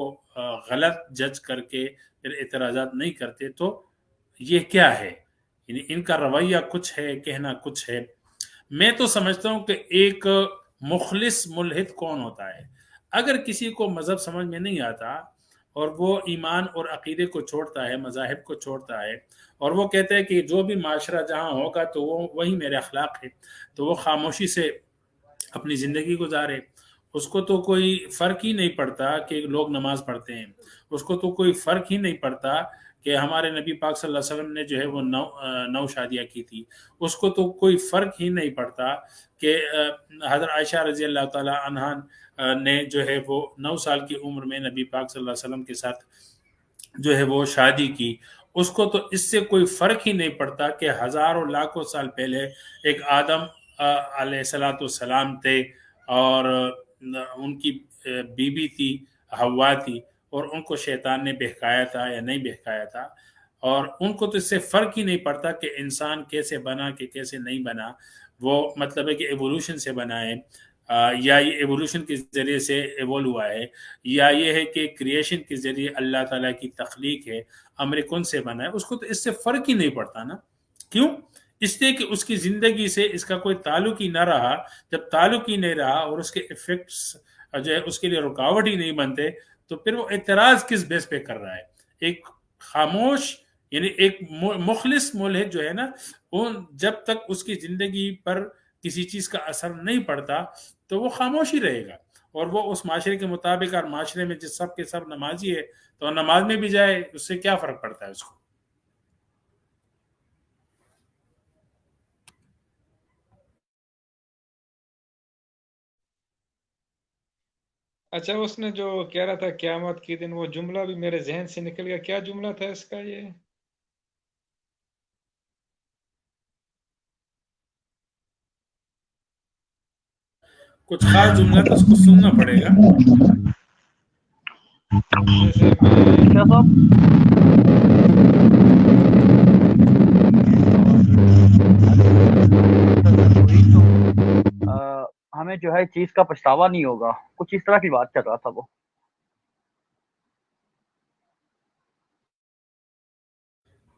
S4: غلط جج کر کے پھر اعتراضات نہیں کرتے، تو یہ کیا ہے؟ یعنی ان کا رویہ کچھ ہے، کہنا کچھ ہے. میں تو سمجھتا ہوں کہ ایک مخلص ملحد کون ہوتا ہے؟ اگر کسی کو مذہب سمجھ میں نہیں آتا اور وہ ایمان اور عقیدے کو چھوڑتا ہے، مذاہب کو چھوڑتا ہے، اور وہ کہتا ہے کہ جو بھی معاشرہ جہاں ہوگا تو وہی میرے اخلاق ہے، تو وہ خاموشی سے اپنی زندگی گزارے. اس کو تو کوئی فرق ہی نہیں پڑتا کہ لوگ نماز پڑھتے ہیں، اس کو تو کوئی فرق ہی نہیں پڑتا کہ ہمارے نبی پاک صلی اللہ علیہ وسلم نے جو ہے وہ نو شادیاں کی تھی، اس کو تو کوئی فرق ہی نہیں پڑتا کہ حضرت عائشہ رضی اللہ تعالیٰ عنہا نے جو ہے وہ 9 سال کی عمر میں نبی پاک صلی اللہ علیہ وسلم کے ساتھ جو ہے وہ شادی کی، اس کو تو اس سے کوئی فرق ہی نہیں پڑتا کہ ہزاروں لاکھوں سال پہلے ایک آدم علیہ الصلوۃ والسلام تھے، اور ان کی بیوی تھی حوا تھی، اور ان کو شیطان نے بہکایا تھا یا نہیں بہکایا تھا، اور ان کو تو اس سے فرق ہی نہیں پڑتا کہ انسان کیسے بنا کہ کیسے نہیں بنا، وہ مطلب ہے کہ ایوولوشن سے بنا ہے، یا یہ ایوولوشن کے ذریعے سے ایوول ہوا ہے، یا یہ ہے کہ کریشن کے ذریعے اللہ تعالیٰ کی تخلیق ہے، امر کن سے بنا ہے، اس کو تو اس سے فرق ہی نہیں پڑتا نا۔ کیوں؟ اس لیے کہ اس کی زندگی سے اس کا کوئی تعلق ہی نہ رہا۔ جب تعلق ہی نہیں رہا اور اس کے ایفیکٹس جو ہے اس کے لیے رکاوٹ ہی نہیں بنتے، تو پھر وہ اعتراض کس بیس پہ کر رہا ہے؟ ایک خاموش، یعنی ایک مخلص ملحد جو ہے نا، جب تک اس کی زندگی پر کسی چیز کا اثر نہیں پڑتا تو وہ خاموش ہی رہے گا، اور وہ اس معاشرے کے مطابق، اور معاشرے میں جس سب کے سب نمازی ہے تو نماز میں بھی جائے، اس سے کیا فرق پڑتا ہے اس کو؟
S5: اچھا، اس نے جو کہہ رہا تھا قیامت کے دن، وہ جملہ بھی میرے ذہن سے نکل گیا، کیا جملہ تھا اس کا یہ؟
S4: کچھ خاص جملہ تو اس کو سننا پڑے گا۔
S5: جیسے میں
S1: کیا صاحب؟ ہمیں جو ہے چیز کا پچھتاوا نہیں ہوگا، کچھ اس طرح کی بات کر رہا تھا وہ۔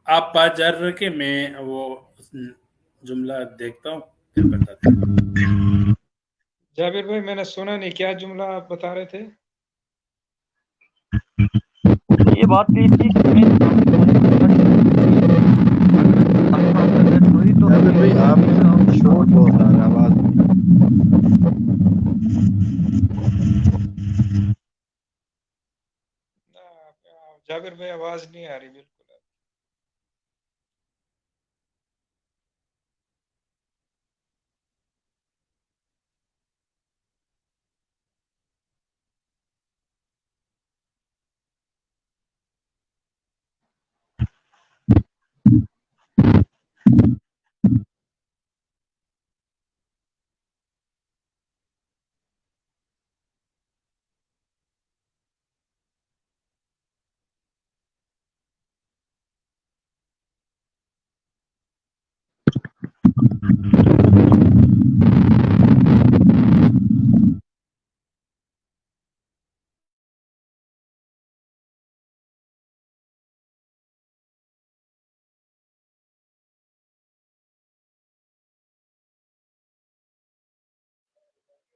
S4: آپ بات جاری رکھیں، میں وہ جملہ دیکھتا ہوں پھر بتاتا ہوں۔
S5: جابر بھائی، میں نے سنا نہیں، کیا جملہ آپ بتا رہے تھے؟
S1: یہ بات کی تھی
S3: جابر بھائی آپ میں شور بہت آ رہا ہے، آواز
S5: جابر بھائی آواز نہیں آ رہی بالکل۔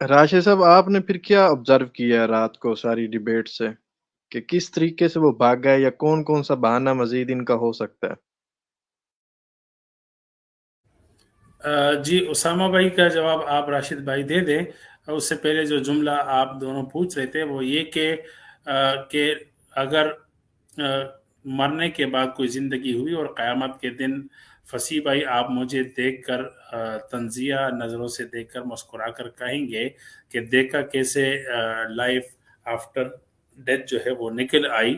S3: راشد صاحب، آپ نے پھر کیا آبزرو کیا رات کو ساری ڈیبیٹ سے، کہ کس طریقے سے وہ بھاگ گئے، یا کون کون سا بہانہ مزید ان کا ہو سکتا ہے؟
S4: جی، اسامہ بھائی کا جواب آپ راشد بھائی دے دیں۔ اس سے پہلے جو جملہ آپ دونوں پوچھ رہے تھے وہ یہ کہ اگر مرنے کے بعد کوئی زندگی ہوئی اور قیامت کے دن، فصیح بھائی آپ مجھے دیکھ کر تنزیہ نظروں سے دیکھ کر مسکرا کر کہیں گے کہ دیکھا کیسے لائف آفٹر ڈیتھ جو ہے وہ نکل آئی،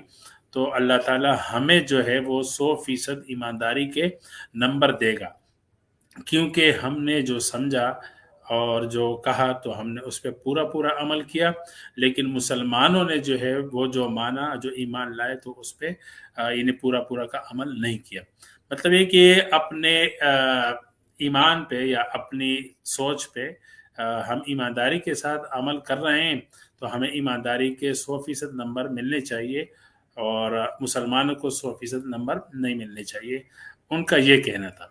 S4: تو اللہ تعالی ہمیں جو ہے وہ 100% ایمانداری کے نمبر دے گا، کیونکہ ہم نے جو سمجھا اور جو کہا تو ہم نے اس پہ پورا عمل کیا، لیکن مسلمانوں نے جو ہے وہ جو مانا، جو ایمان لائے، تو اس پہ یعنی پورا کا عمل نہیں کیا۔ مطلب یہ کہ اپنے ایمان پہ یا اپنی سوچ پہ ہم ایمانداری کے ساتھ عمل کر رہے ہیں تو ہمیں ایمانداری کے 100% نمبر ملنے چاہیے، اور مسلمانوں کو 100% نمبر نہیں ملنے چاہیے، ان کا یہ کہنا تھا۔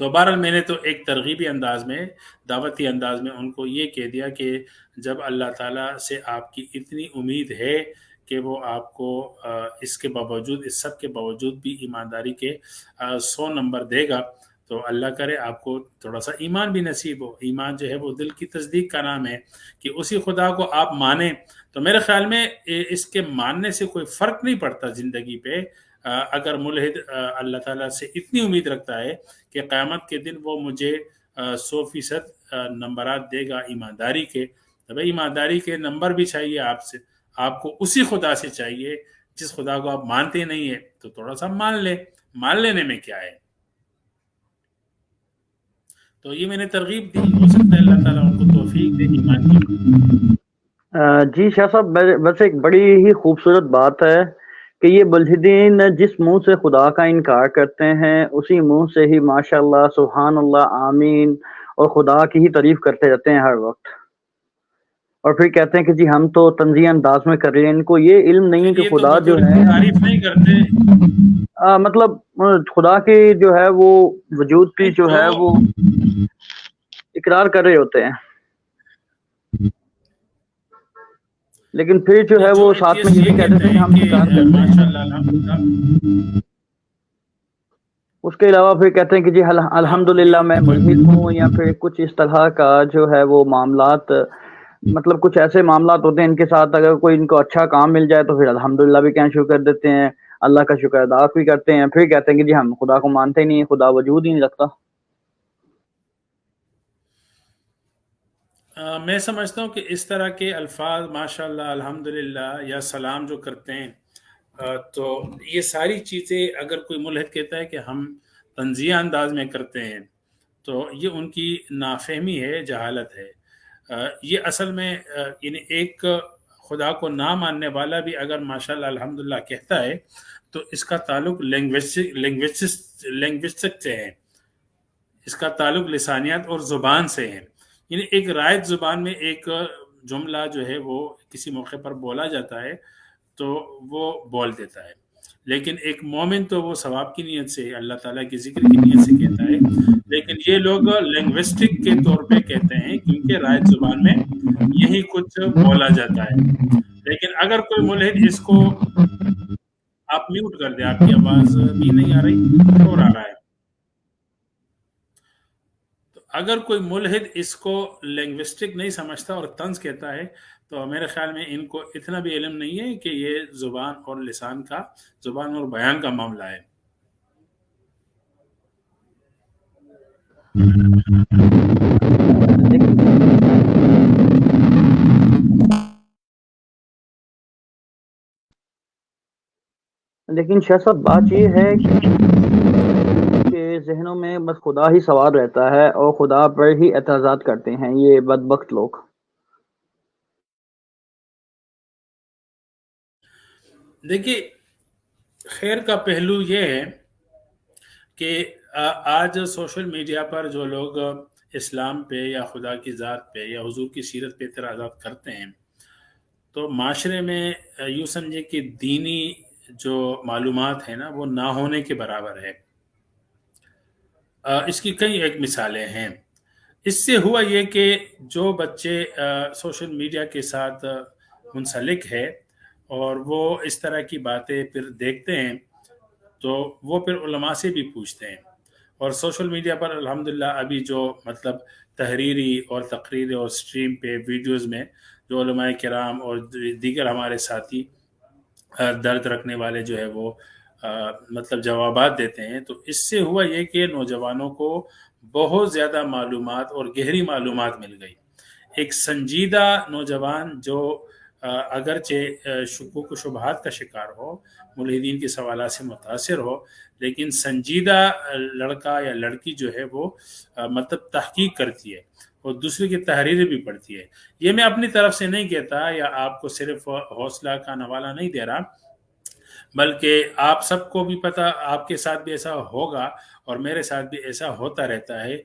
S4: تو بہرحال میں نے تو ایک ترغیبی انداز میں، دعوتی انداز میں ان کو یہ کہہ دیا کہ جب اللہ تعالیٰ سے آپ کی اتنی امید ہے کہ وہ آپ کو اس کے باوجود، اس سب کے باوجود بھی ایمانداری کے 100 نمبر دے گا، تو اللہ کرے آپ کو تھوڑا سا ایمان بھی نصیب ہو۔ ایمان جو ہے وہ دل کی تصدیق کا نام ہے، کہ اسی خدا کو آپ مانیں۔ تو میرے خیال میں اس کے ماننے سے کوئی فرق نہیں پڑتا زندگی پہ، اگر ملحد اللہ تعالیٰ سے اتنی امید رکھتا ہے کہ قیامت کے دن وہ مجھے 100% نمبرات دے گا ایمانداری کے، تو بھائی ایمانداری کے نمبر بھی چاہیے آپ سے، آپ کو اسی خدا سے چاہیے جس خدا کو آپ مانتے نہیں ہیں، تو تھوڑا سا مان لینے میں کیا ہے. تو یہ میں نے ترغیب دی، ہو سکتا ہے اللہ تعالیٰ ان کو توفیق دے ایمان کی.
S1: جی شاہ صاحب، ویسے ایک بڑی ہی خوبصورت بات ہے کہ یہ ملحدین جس منہ سے خدا کا انکار کرتے ہیں اسی منہ سے ہی ماشاءاللہ سبحان اللہ آمین اور خدا کی ہی تعریف کرتے رہتے ہیں ہر وقت، اور پھر کہتے ہیں کہ جی ہم تو طنزیہ انداز میں کر رہے ہیں. ان کو یہ علم نہیں ہے
S4: پھر
S1: کہ
S4: یہ تو
S1: خدا جو
S4: بطور
S1: ہے
S4: تعریف نہیں کرتے،
S1: مطلب خدا کی جو ہے وہ وجود کی جو ہے وہ اقرار کر رہے ہوتے ہیں، لیکن پھر جو ہے وہ ساتھ میں یہ بھی کہہ دیتے ہیں کہ ہم اقرار کرتے ہیں.
S4: ماشاءاللہ الحمدللہ.
S1: اس کے علاوہ پھر کہتے ہیں کہ جی الحمدللہ میں ملحد ہوں، یا پھر کچھ اس طرح کا جو ہے وہ معاملات، مطلب کچھ ایسے معاملات ہوتے ہیں ان کے ساتھ، اگر کوئی ان کو اچھا کام مل جائے تو پھر الحمدللہ بھی کہنا شروع کر دیتے ہیں، اللہ کا شکر ادا بھی کرتے ہیں، پھر کہتے ہیں کہ جی ہم خدا کو مانتے ہی نہیں، خدا وجود ہی نہیں رکھتا.
S4: میں سمجھتا ہوں کہ اس طرح کے الفاظ ماشاءاللہ الحمدللہ یا سلام جو کرتے ہیں، تو یہ ساری چیزیں اگر کوئی ملحد کہتا ہے کہ ہم طنزیہ انداز میں کرتے ہیں تو یہ ان کی نافہمی ہے، جہالت ہے. یہ اصل میں یعنی ایک خدا کو نہ ماننے والا بھی اگر ماشاءاللہ الحمدللہ کہتا ہے تو اس کا تعلق لینگوسٹک سے ہے، اس کا تعلق لسانیات اور زبان سے ہے. یعنی ایک رائج زبان میں ایک جملہ جو ہے وہ کسی موقع پر بولا جاتا ہے تو وہ بول دیتا ہے، لیکن ایک مومن تو وہ ثواب کی نیت سے، اللہ تعالیٰ کی ذکر کی نیت سے کہتا ہے. لیکن یہ لوگ لنگوسٹک کے طور پہ کہتے ہیں کیونکہ رائج زبان میں یہی کچھ بولا جاتا ہے. لیکن اگر کوئی ملحد اس کو، آپ میوٹ کر دیں، آپ کی آواز بھی نہیں آ رہی، شور آ رہا ہے. اگر کوئی ملحد اس کو لنگوسٹک نہیں سمجھتا اور طنز کہتا ہے تو میرے خیال میں ان کو اتنا بھی علم نہیں ہے کہ یہ زبان اور لسان کا، زبان اور بیان کا معاملہ ہے.
S1: لیکن شاہ صاحب بات یہ ہے کہ ذہنوں میں بس خدا ہی سوار رہتا ہے اور خدا پر ہی اعتراضات کرتے ہیں یہ بدبخت لوگ.
S4: دیکھیے، خیر کا پہلو یہ ہے کہ آج سوشل میڈیا پر جو لوگ اسلام پہ یا خدا کی ذات پہ یا حضور کی سیرت پہ اعتراضات کرتے ہیں تو معاشرے میں یوں سمجھے کہ دینی جو معلومات ہیں نا وہ نہ ہونے کے برابر ہے. اس کی کئی ایک مثالیں ہیں. اس سے ہوا یہ کہ جو بچے سوشل میڈیا کے ساتھ منسلک ہے اور وہ اس طرح کی باتیں پھر دیکھتے ہیں تو وہ پھر علماء سے بھی پوچھتے ہیں. اور سوشل میڈیا پر الحمدللہ ابھی جو مطلب تحریری اور تقریری اور سٹریم پہ ویڈیوز میں جو علماء کرام اور دیگر ہمارے ساتھی درد رکھنے والے جو ہے وہ مطلب جوابات دیتے ہیں، تو اس سے ہوا یہ کہ نوجوانوں کو بہت زیادہ معلومات اور گہری معلومات مل گئی. ایک سنجیدہ نوجوان جو اگرچہ شکوک و شبہات کا شکار ہو، ملحدین کے سوالات سے متاثر ہو، لیکن سنجیدہ لڑکا یا لڑکی جو ہے وہ مطلب تحقیق کرتی ہے اور دوسرے کی تحریریں بھی پڑھتی ہے. یہ میں اپنی طرف سے نہیں کہتا یا آپ کو صرف حوصلہ کا نوالہ نہیں دے رہا، بلکہ آپ سب کو بھی پتہ، آپ کے ساتھ بھی ایسا ہوگا اور میرے ساتھ بھی ایسا ہوتا رہتا ہے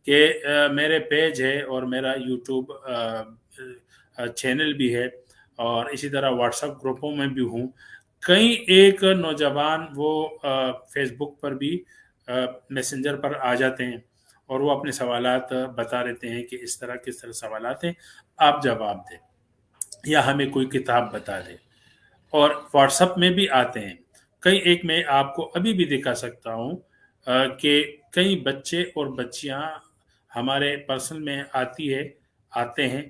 S4: کہ میرے پیج ہے اور میرا یوٹیوب چینل بھی ہے اور اسی طرح واٹس ایپ گروپوں میں بھی ہوں. کئی ایک نوجوان وہ فیس بک پر بھی میسنجر پر آ جاتے ہیں اور وہ اپنے سوالات بتا رہتے ہیں کہ اس طرح کس طرح سوالات ہیں، آپ جواب دیں یا ہمیں کوئی کتاب بتا دیں. اور واٹس ایپ میں بھی آتے ہیں کئی ایک. میں آپ کو ابھی بھی دکھا سکتا ہوں کہ کئی بچے اور بچیاں ہمارے پرسنل میں آتے ہیں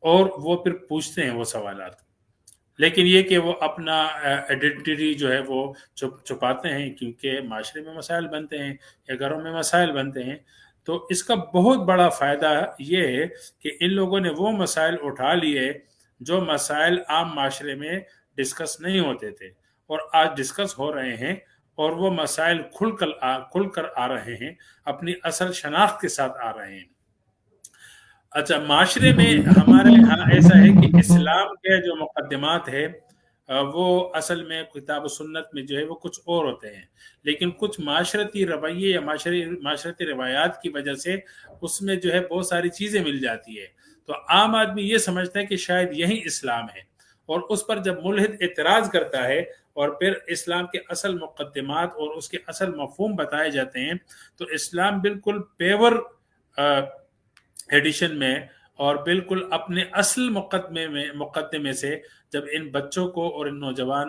S4: اور وہ پھر پوچھتے ہیں وہ سوالات. لیکن یہ کہ وہ اپنا آئیڈینٹی جو ہے وہ چھپاتے ہیں، کیونکہ معاشرے میں مسائل بنتے ہیں یا گھروں میں مسائل بنتے ہیں. تو اس کا بہت بڑا فائدہ یہ ہے کہ ان لوگوں نے وہ مسائل اٹھا لیے جو مسائل عام معاشرے میں ڈسکس نہیں ہوتے تھے اور آج ڈسکس ہو رہے ہیں، اور وہ مسائل کھل کر آ رہے ہیں، اپنی اصل شناخت کے ساتھ آ رہے ہیں. اچھا، معاشرے میں ہمارے ہاں ایسا ہے کہ اسلام کے جو مقدمات ہے وہ اصل میں کتاب و سنت میں جو ہے وہ کچھ اور ہوتے ہیں، لیکن کچھ معاشرتی رویے یا معاشرتی روایات کی وجہ سے اس میں جو ہے بہت ساری چیزیں مل جاتی ہے. تو عام آدمی یہ سمجھتا ہے کہ شاید یہی اسلام ہے، اور اس پر جب ملحد اعتراض کرتا ہے اور پھر اسلام کے اصل مقدمات اور اس کے اصل مفہوم بتائے جاتے ہیں، تو اسلام بالکل پیور ایڈیشن میں اور بالکل اپنے اصل مقدمے سے جب ان بچوں کو اور ان نوجوان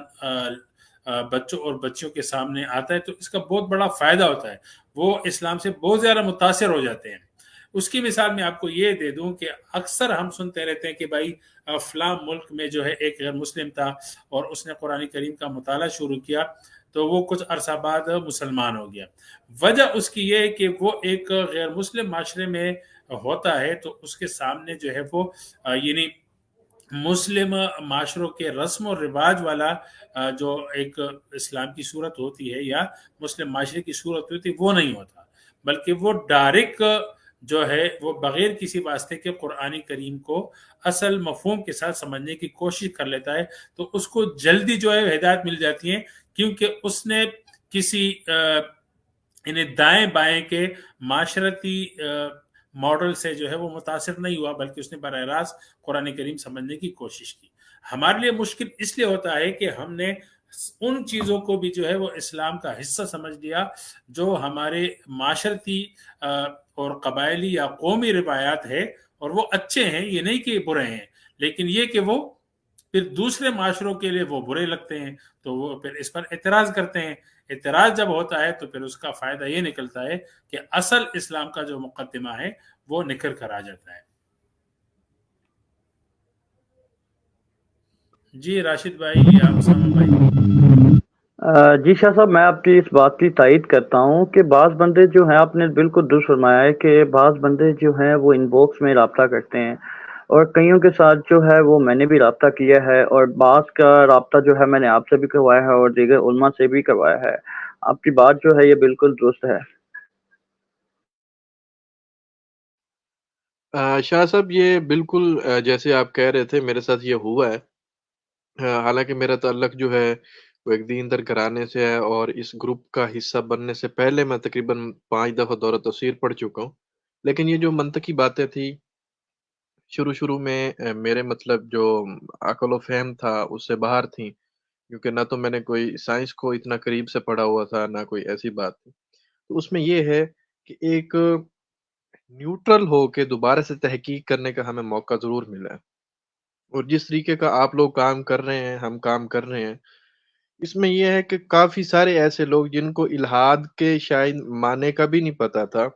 S4: بچوں اور بچیوں کے سامنے آتا ہے تو اس کا بہت بڑا فائدہ ہوتا ہے. وہ اسلام سے بہت زیادہ متاثر ہو جاتے ہیں. اس کی مثال میں آپ کو یہ دے دوں کہ اکثر ہم سنتے رہتے ہیں کہ بھائی فلاں ملک میں جو ہے ایک غیر مسلم تھا اور اس نے قرآن کریم کا مطالعہ شروع کیا تو وہ کچھ عرصہ بعد مسلمان ہو گیا. وجہ اس کی یہ ہے کہ وہ ایک غیر مسلم معاشرے میں ہوتا ہے تو اس کے سامنے جو ہے وہ یعنی مسلم معاشروں کے رسم و رواج والا جو ایک اسلام کی صورت ہوتی ہے یا مسلم معاشرے کی صورت ہوتی ہے وہ نہیں ہوتا، بلکہ وہ ڈائریکٹ جو ہے وہ بغیر کسی واسطے کے قرآن کریم کو اصل مفہوم کے ساتھ سمجھنے کی کوشش کر لیتا ہے. تو اس کو جلدی جو ہے ہدایت مل جاتی ہے، کیونکہ اس نے کسی انہیں دائیں بائیں کے معاشرتی ماڈل سے جو ہے وہ متاثر نہیں ہوا، بلکہ اس نے براہ راست قرآن کریم سمجھنے کی کوشش کی. ہمارے لیے مشکل اس لیے ہوتا ہے کہ ہم نے ان چیزوں کو بھی جو ہے وہ اسلام کا حصہ سمجھ لیا جو ہمارے معاشرتی اور قبائلی یا قومی روایات ہے، اور وہ اچھے ہیں، یہ نہیں کہ برے ہیں، لیکن یہ کہ وہ پھر دوسرے معاشروں کے لیے وہ برے لگتے ہیں تو وہ پھر اس پر اعتراض کرتے ہیں. اعتراض جب ہوتا ہے تو پھر اس کا فائدہ یہ نکلتا ہے کہ اصل اسلام کا جو مقدمہ ہے وہ نکل کر آ جاتا ہے. جی راشد بھائی یا اسامہ بھائی.
S1: جی شاہ صاحب، میں آپ کی اس بات کی تائید کرتا ہوں کہ بعض بندے جو ہیں، آپ نے بالکل درست فرمایا ہے کہ بعض بندے جو ہیں وہ ان باکس میں رابطہ کرتے ہیں، اور کئیوں کے ساتھ جو ہے وہ میں نے بھی رابطہ کیا ہے، اور بعض کا رابطہ جو ہے میں نے آپ سے بھی کروایا ہے اور دیگر علماء سے بھی کروایا ہے. آپ کی بات جو ہے یہ بالکل درست ہے.
S3: شاہ صاحب یہ بالکل جیسے آپ کہہ رہے تھے میرے ساتھ یہ ہوا ہے. حالانکہ میرا تعلق جو ہے وہ ایک دین در گھرانے سے ہے، اور اس گروپ کا حصہ بننے سے پہلے میں تقریباً 5 دفعہ دورہ تفسیر پڑھ چکا ہوں. لیکن یہ جو منطقی باتیں تھی شروع میں میرے مطلب جو عقل و فہم تھا اس سے باہر تھیں، کیونکہ نہ تو میں نے کوئی سائنس کو اتنا قریب سے پڑھا ہوا تھا، نہ کوئی ایسی بات تھی. تو اس میں یہ ہے کہ ایک نیوٹرل ہو کے دوبارہ سے تحقیق کرنے کا ہمیں موقع ضرور ملا ہے. اور جس طریقے کا آپ لوگ کام کر رہے ہیں، ہم کام کر رہے ہیں، اس میں یہ ہے کہ کافی سارے ایسے لوگ جن کو الحاد کے شاید معنی کا بھی نہیں پتا تھا،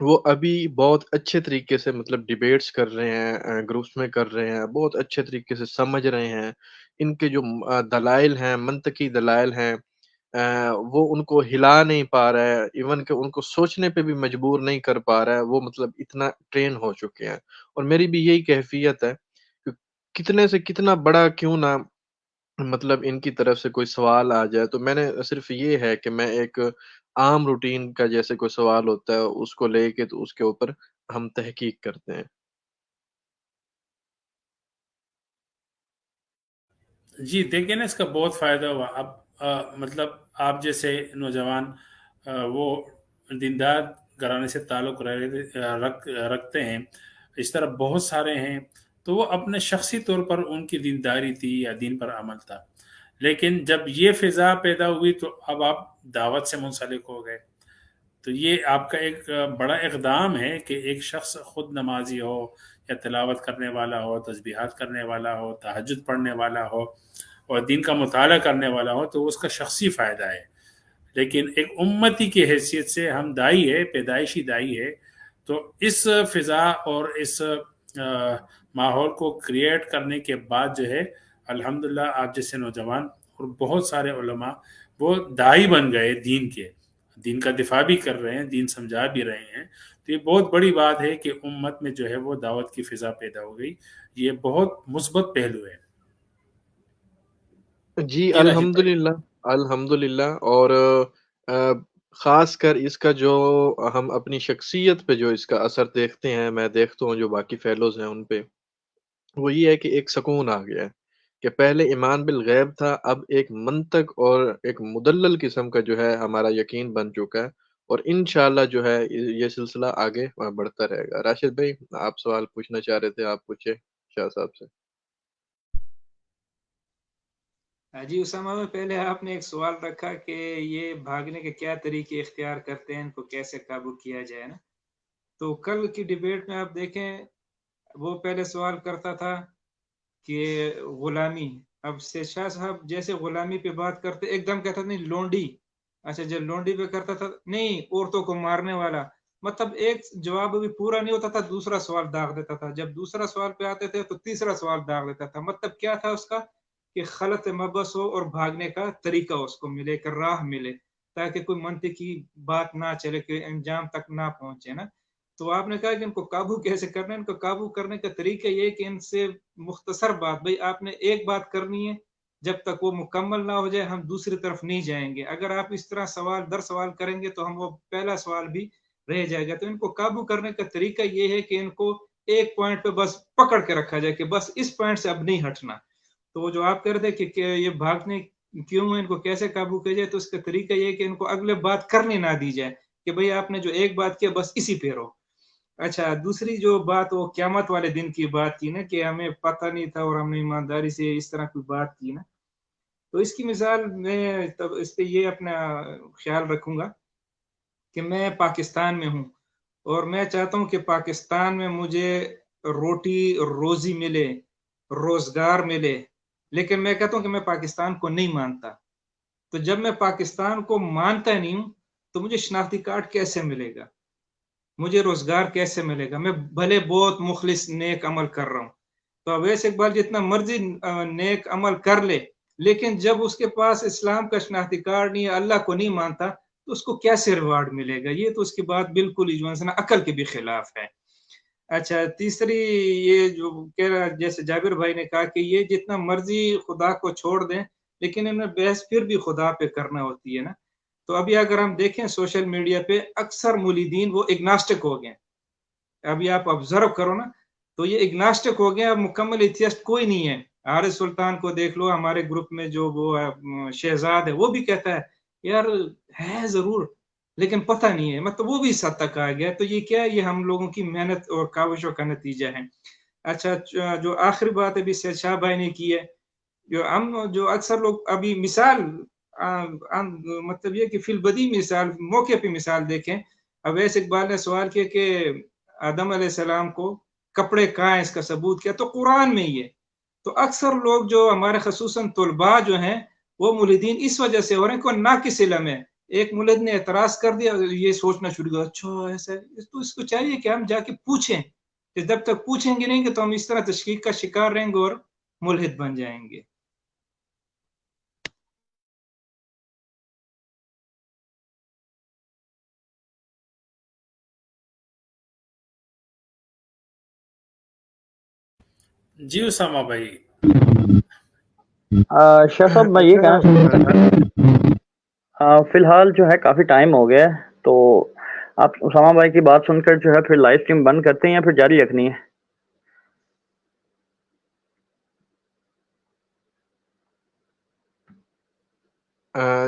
S3: وہ ابھی بہت اچھے طریقے سے مطلب ڈیبیٹس کر رہے ہیں، گروپس میں کر رہے ہیں، بہت اچھے طریقے سے سمجھ رہے ہیں. ان کے جو دلائل ہیں، منطقی دلائل ہیں، وہ ان کو ہلا نہیں پا رہا ہے، ایون کہ ان کو سوچنے پہ بھی مجبور نہیں کر پا رہا ہے. وہ مطلب اتنا ٹرین ہو چکے ہیں. اور میری بھی یہی کیفیت ہے کہ کتنے سے کتنا بڑا کیوں نہ مطلب ان کی طرف سے کوئی سوال آ جائے، تو میں نے صرف یہ ہے کہ میں ایک عام روٹین کا جیسے کوئی سوال ہوتا ہے اس کو لے کے تو اس کے اوپر ہم تحقیق کرتے ہیں.
S4: جی دیکھیں نا، اس کا بہت فائدہ ہوا. اب مطلب آپ جیسے نوجوان وہ دیندار گھرانے سے تعلق رکھتے ہیں، اس طرح بہت سارے ہیں، تو وہ اپنے شخصی طور پر ان کی دینداری تھی یا دین پر عمل تھا. لیکن جب یہ فضا پیدا ہوئی تو اب آپ دعوت سے منسلک ہو گئے. تو یہ آپ کا ایک بڑا اقدام ہے کہ ایک شخص خود نمازی ہو یا تلاوت کرنے والا ہو، تسبیحات کرنے والا ہو، تہجد پڑھنے والا ہو اور دین کا مطالعہ کرنے والا ہو، تو اس کا شخصی فائدہ ہے. لیکن ایک امتی کی حیثیت سے ہم دائی ہے، پیدائشی دائی ہے. تو اس فضا اور اس ماحول کو کریٹ کرنے کے بعد جو ہے الحمدللہ آپ جیسے نوجوان اور بہت سارے علماء وہ داعی بن گئے دین کے، دین کا دفاع بھی کر رہے ہیں، دین سمجھا بھی رہے ہیں. تو یہ بہت بڑی بات ہے کہ امت میں جو ہے وہ دعوت کی فضا پیدا ہو گئی. یہ بہت مثبت پہلو ہے.
S3: جی
S4: جی راشد بھائی.
S3: الحمدللہ. اور خاص کر اس کا جو ہم اپنی شخصیت پہ جو اس کا اثر دیکھتے ہیں، میں دیکھتا ہوں جو باقی فیلوز ہیں ان پہ، وہ یہ ہے کہ ایک سکون آ گیا ہے کہ پہلے ایمان بالغیب تھا، اب ایک منطق اور ایک مدلل قسم کا جو ہے ہمارا یقین بن چکا ہے، اور انشاءاللہ جو ہے یہ سلسلہ آگے بڑھتا رہے گا. راشد بھائی آپ سوال پوچھنا چاہ رہے تھے، آپ پوچھے شاہ صاحب سے.
S5: جی اسامہ میں پہلے آپ نے ایک سوال رکھا کہ یہ بھاگنے کے کیا طریقے اختیار کرتے ہیں، ان کو کیسے قابو کیا جائے نا. تو کل کی ڈیبیٹ میں آپ دیکھیں وہ پہلے سوال کرتا تھا کہ غلامی، اب سے شاہ صاحب جیسے غلامی پہ بات کرتے ایک دم کہتا نہیں لونڈی، اچھا جب لونڈی پہ کرتا تھا نہیں عورتوں کو مارنے والا، مطلب ایک جواب بھی پورا نہیں ہوتا تھا دوسرا سوال داغ دیتا تھا، جب دوسرا سوال پہ آتے تھے تو تیسرا سوال داغ دیتا تھا. مطلب کیا تھا اس کا کہ خلط مبس ہو اور بھاگنے کا طریقہ اس کو ملے، کہ راہ ملے، تاکہ کوئی منطقی بات نہ چلے، کہ انجام تک نہ پہنچے نا. تو آپ نے کہا کہ ان کو قابو کیسے کرنا ہے، ان کو قابو کرنے کا طریقہ یہ کہ ان سے مختصر بات، بھئی آپ نے ایک بات کرنی ہے، جب تک وہ مکمل نہ ہو جائے ہم دوسری طرف نہیں جائیں گے. اگر آپ اس طرح سوال در سوال کریں گے تو ہم وہ پہلا سوال بھی رہ جائے گا. تو ان کو قابو کرنے کا طریقہ یہ ہے کہ ان کو ایک پوائنٹ پہ بس پکڑ کے رکھا جائے کہ بس اس پوائنٹ سے اب نہیں ہٹنا. تو وہ جو آپ کہہ رہے تھے کہ یہ بھاگنے کیوں ان کو کیسے قابو کیا جائے، تو اس کا طریقہ یہ ہے کہ ان کو اگلے بات کرنے نہ دی جائے کہ بھئی آپ نے جو ایک بات کیا بس اسی پہ رہو. اچھا دوسری جو بات وہ قیامت والے دن کی بات کی نا کہ ہمیں پتہ نہیں تھا اور ہم نے ایمانداری سے اس طرح کوئی بات کی نا، تو اس کی مثال میں تب اس پہ یہ اپنا خیال رکھوں گا کہ میں پاکستان میں ہوں اور میں چاہتا ہوں کہ پاکستان میں مجھے روٹی روزی ملے، روزگار ملے، لیکن میں کہتا ہوں کہ میں پاکستان کو نہیں مانتا. تو جب میں پاکستان کو مانتا نہیں ہوں تو مجھے شناختی کارڈ کیسے ملے گا، مجھے روزگار کیسے ملے گا، میں بھلے بہت مخلص نیک عمل کر رہا ہوں. تو اویس اقبال جتنا مرضی نیک عمل کر لے، لیکن جب اس کے پاس اسلام کا شناختی کارڈ نہیں ہے، اللہ کو نہیں مانتا، تو اس کو کیسے ریوارڈ ملے گا. یہ تو اس کی بات بالکل ہی جو ہے نا عقل کے بھی خلاف ہے. اچھا تیسری یہ جو کہہ رہا جیسے جابر بھائی نے کہا کہ یہ جتنا مرضی خدا کو چھوڑ دیں لیکن انہیں بحث پھر بھی خدا پہ کرنا ہوتی ہے نا. تو ابھی اگر ہم دیکھیں سوشل میڈیا پہ اکثر مولیدین وہ اگناسٹک ہو گئے، ابھی آپ آبزرو کرو نا تو یہ اگناسٹک ہو گئے، اب مکمل ایتھیسٹ کوئی نہیں ہے. حارث سلطان کو دیکھ لو ہمارے گروپ میں جو وہ شہزاد ہے، وہ بھی کہتا ہے یار ہے ضرور لیکن پتہ نہیں ہے، مطلب وہ بھی اس حد تک آ گیا. تو یہ کیا ہے، یہ ہم لوگوں کی محنت اور کاوشوں کا نتیجہ ہے. اچھا جو آخری بات ابھی سید شاہ بھائی نے کی ہے، جو ہم جو اکثر لوگ ابھی مثال مطلب یہ کہ فی البدی مثال موقع پہ مثال دیکھیں. اویس اقبال نے سوال کیا کہ آدم علیہ السلام کو کپڑے کہاں ہیں، اس کا ثبوت کیا، تو قرآن میں ہی ہے. تو اکثر لوگ جو ہمارے خصوصاً طلباء جو ہیں وہ ملحدین اس وجہ سے ہو رہے ہیں کہ ناقص علم ہے. ایک ملحد نے اعتراض کر دیا، یہ سوچنا شروع کیا اچھا ایسا ہے، تو اس کو چاہیے کہ ہم جا کے پوچھیں، کہ جب تک پوچھیں گے نہیں کہ تو ہم اس طرح تشکیک کا شکار رہیں گے اور ملحد بن جائیں گے.
S4: جی اسامہ بھائی.
S1: شاہ صاحب میں یہ کہنا چاہتا ہوں فی الحال جو ہے کافی ٹائم ہو گیا ہے، تو آپ اسامہ بھائی کی بات سن کر جو ہے پھر لائیو سٹریم بند کرتے ہیں یا پھر جاری رکھنی ہے؟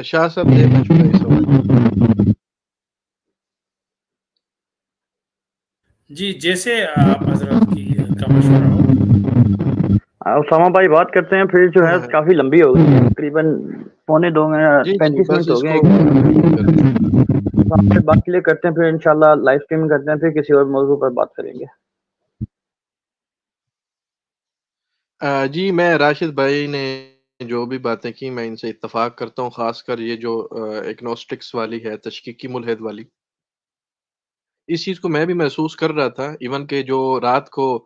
S3: شاہ صاحب دیکھنا چاہیے اس وقت.
S4: جی جیسے آپ حضرت کی کا مشورہ ہو.
S1: اسامہ بھائی بات کرتے ہیں، پھر جو ہے کافی لمبی ہو گئی ہے، تقریباً پونے 2 منٹ
S3: جی
S1: 35
S3: بس
S1: منٹ ہو
S3: اس
S1: گئے.
S3: کو
S1: بات کلیئر کرتے ہیں، پھر انشاءاللہ لائیو سٹریم کرتے ہیں، پھر کسی اور موضوع پر بات کریں گے.
S3: جی میں راشد بھائی نے جو بھی باتیں کی میں ان سے اتفاق کرتا ہوں، خاص کر یہ جو اگنوسٹکس والی ہے، تشکیکی ملحد والی، اس چیز کو میں بھی محسوس کر رہا تھا. ایون کہ جو رات کو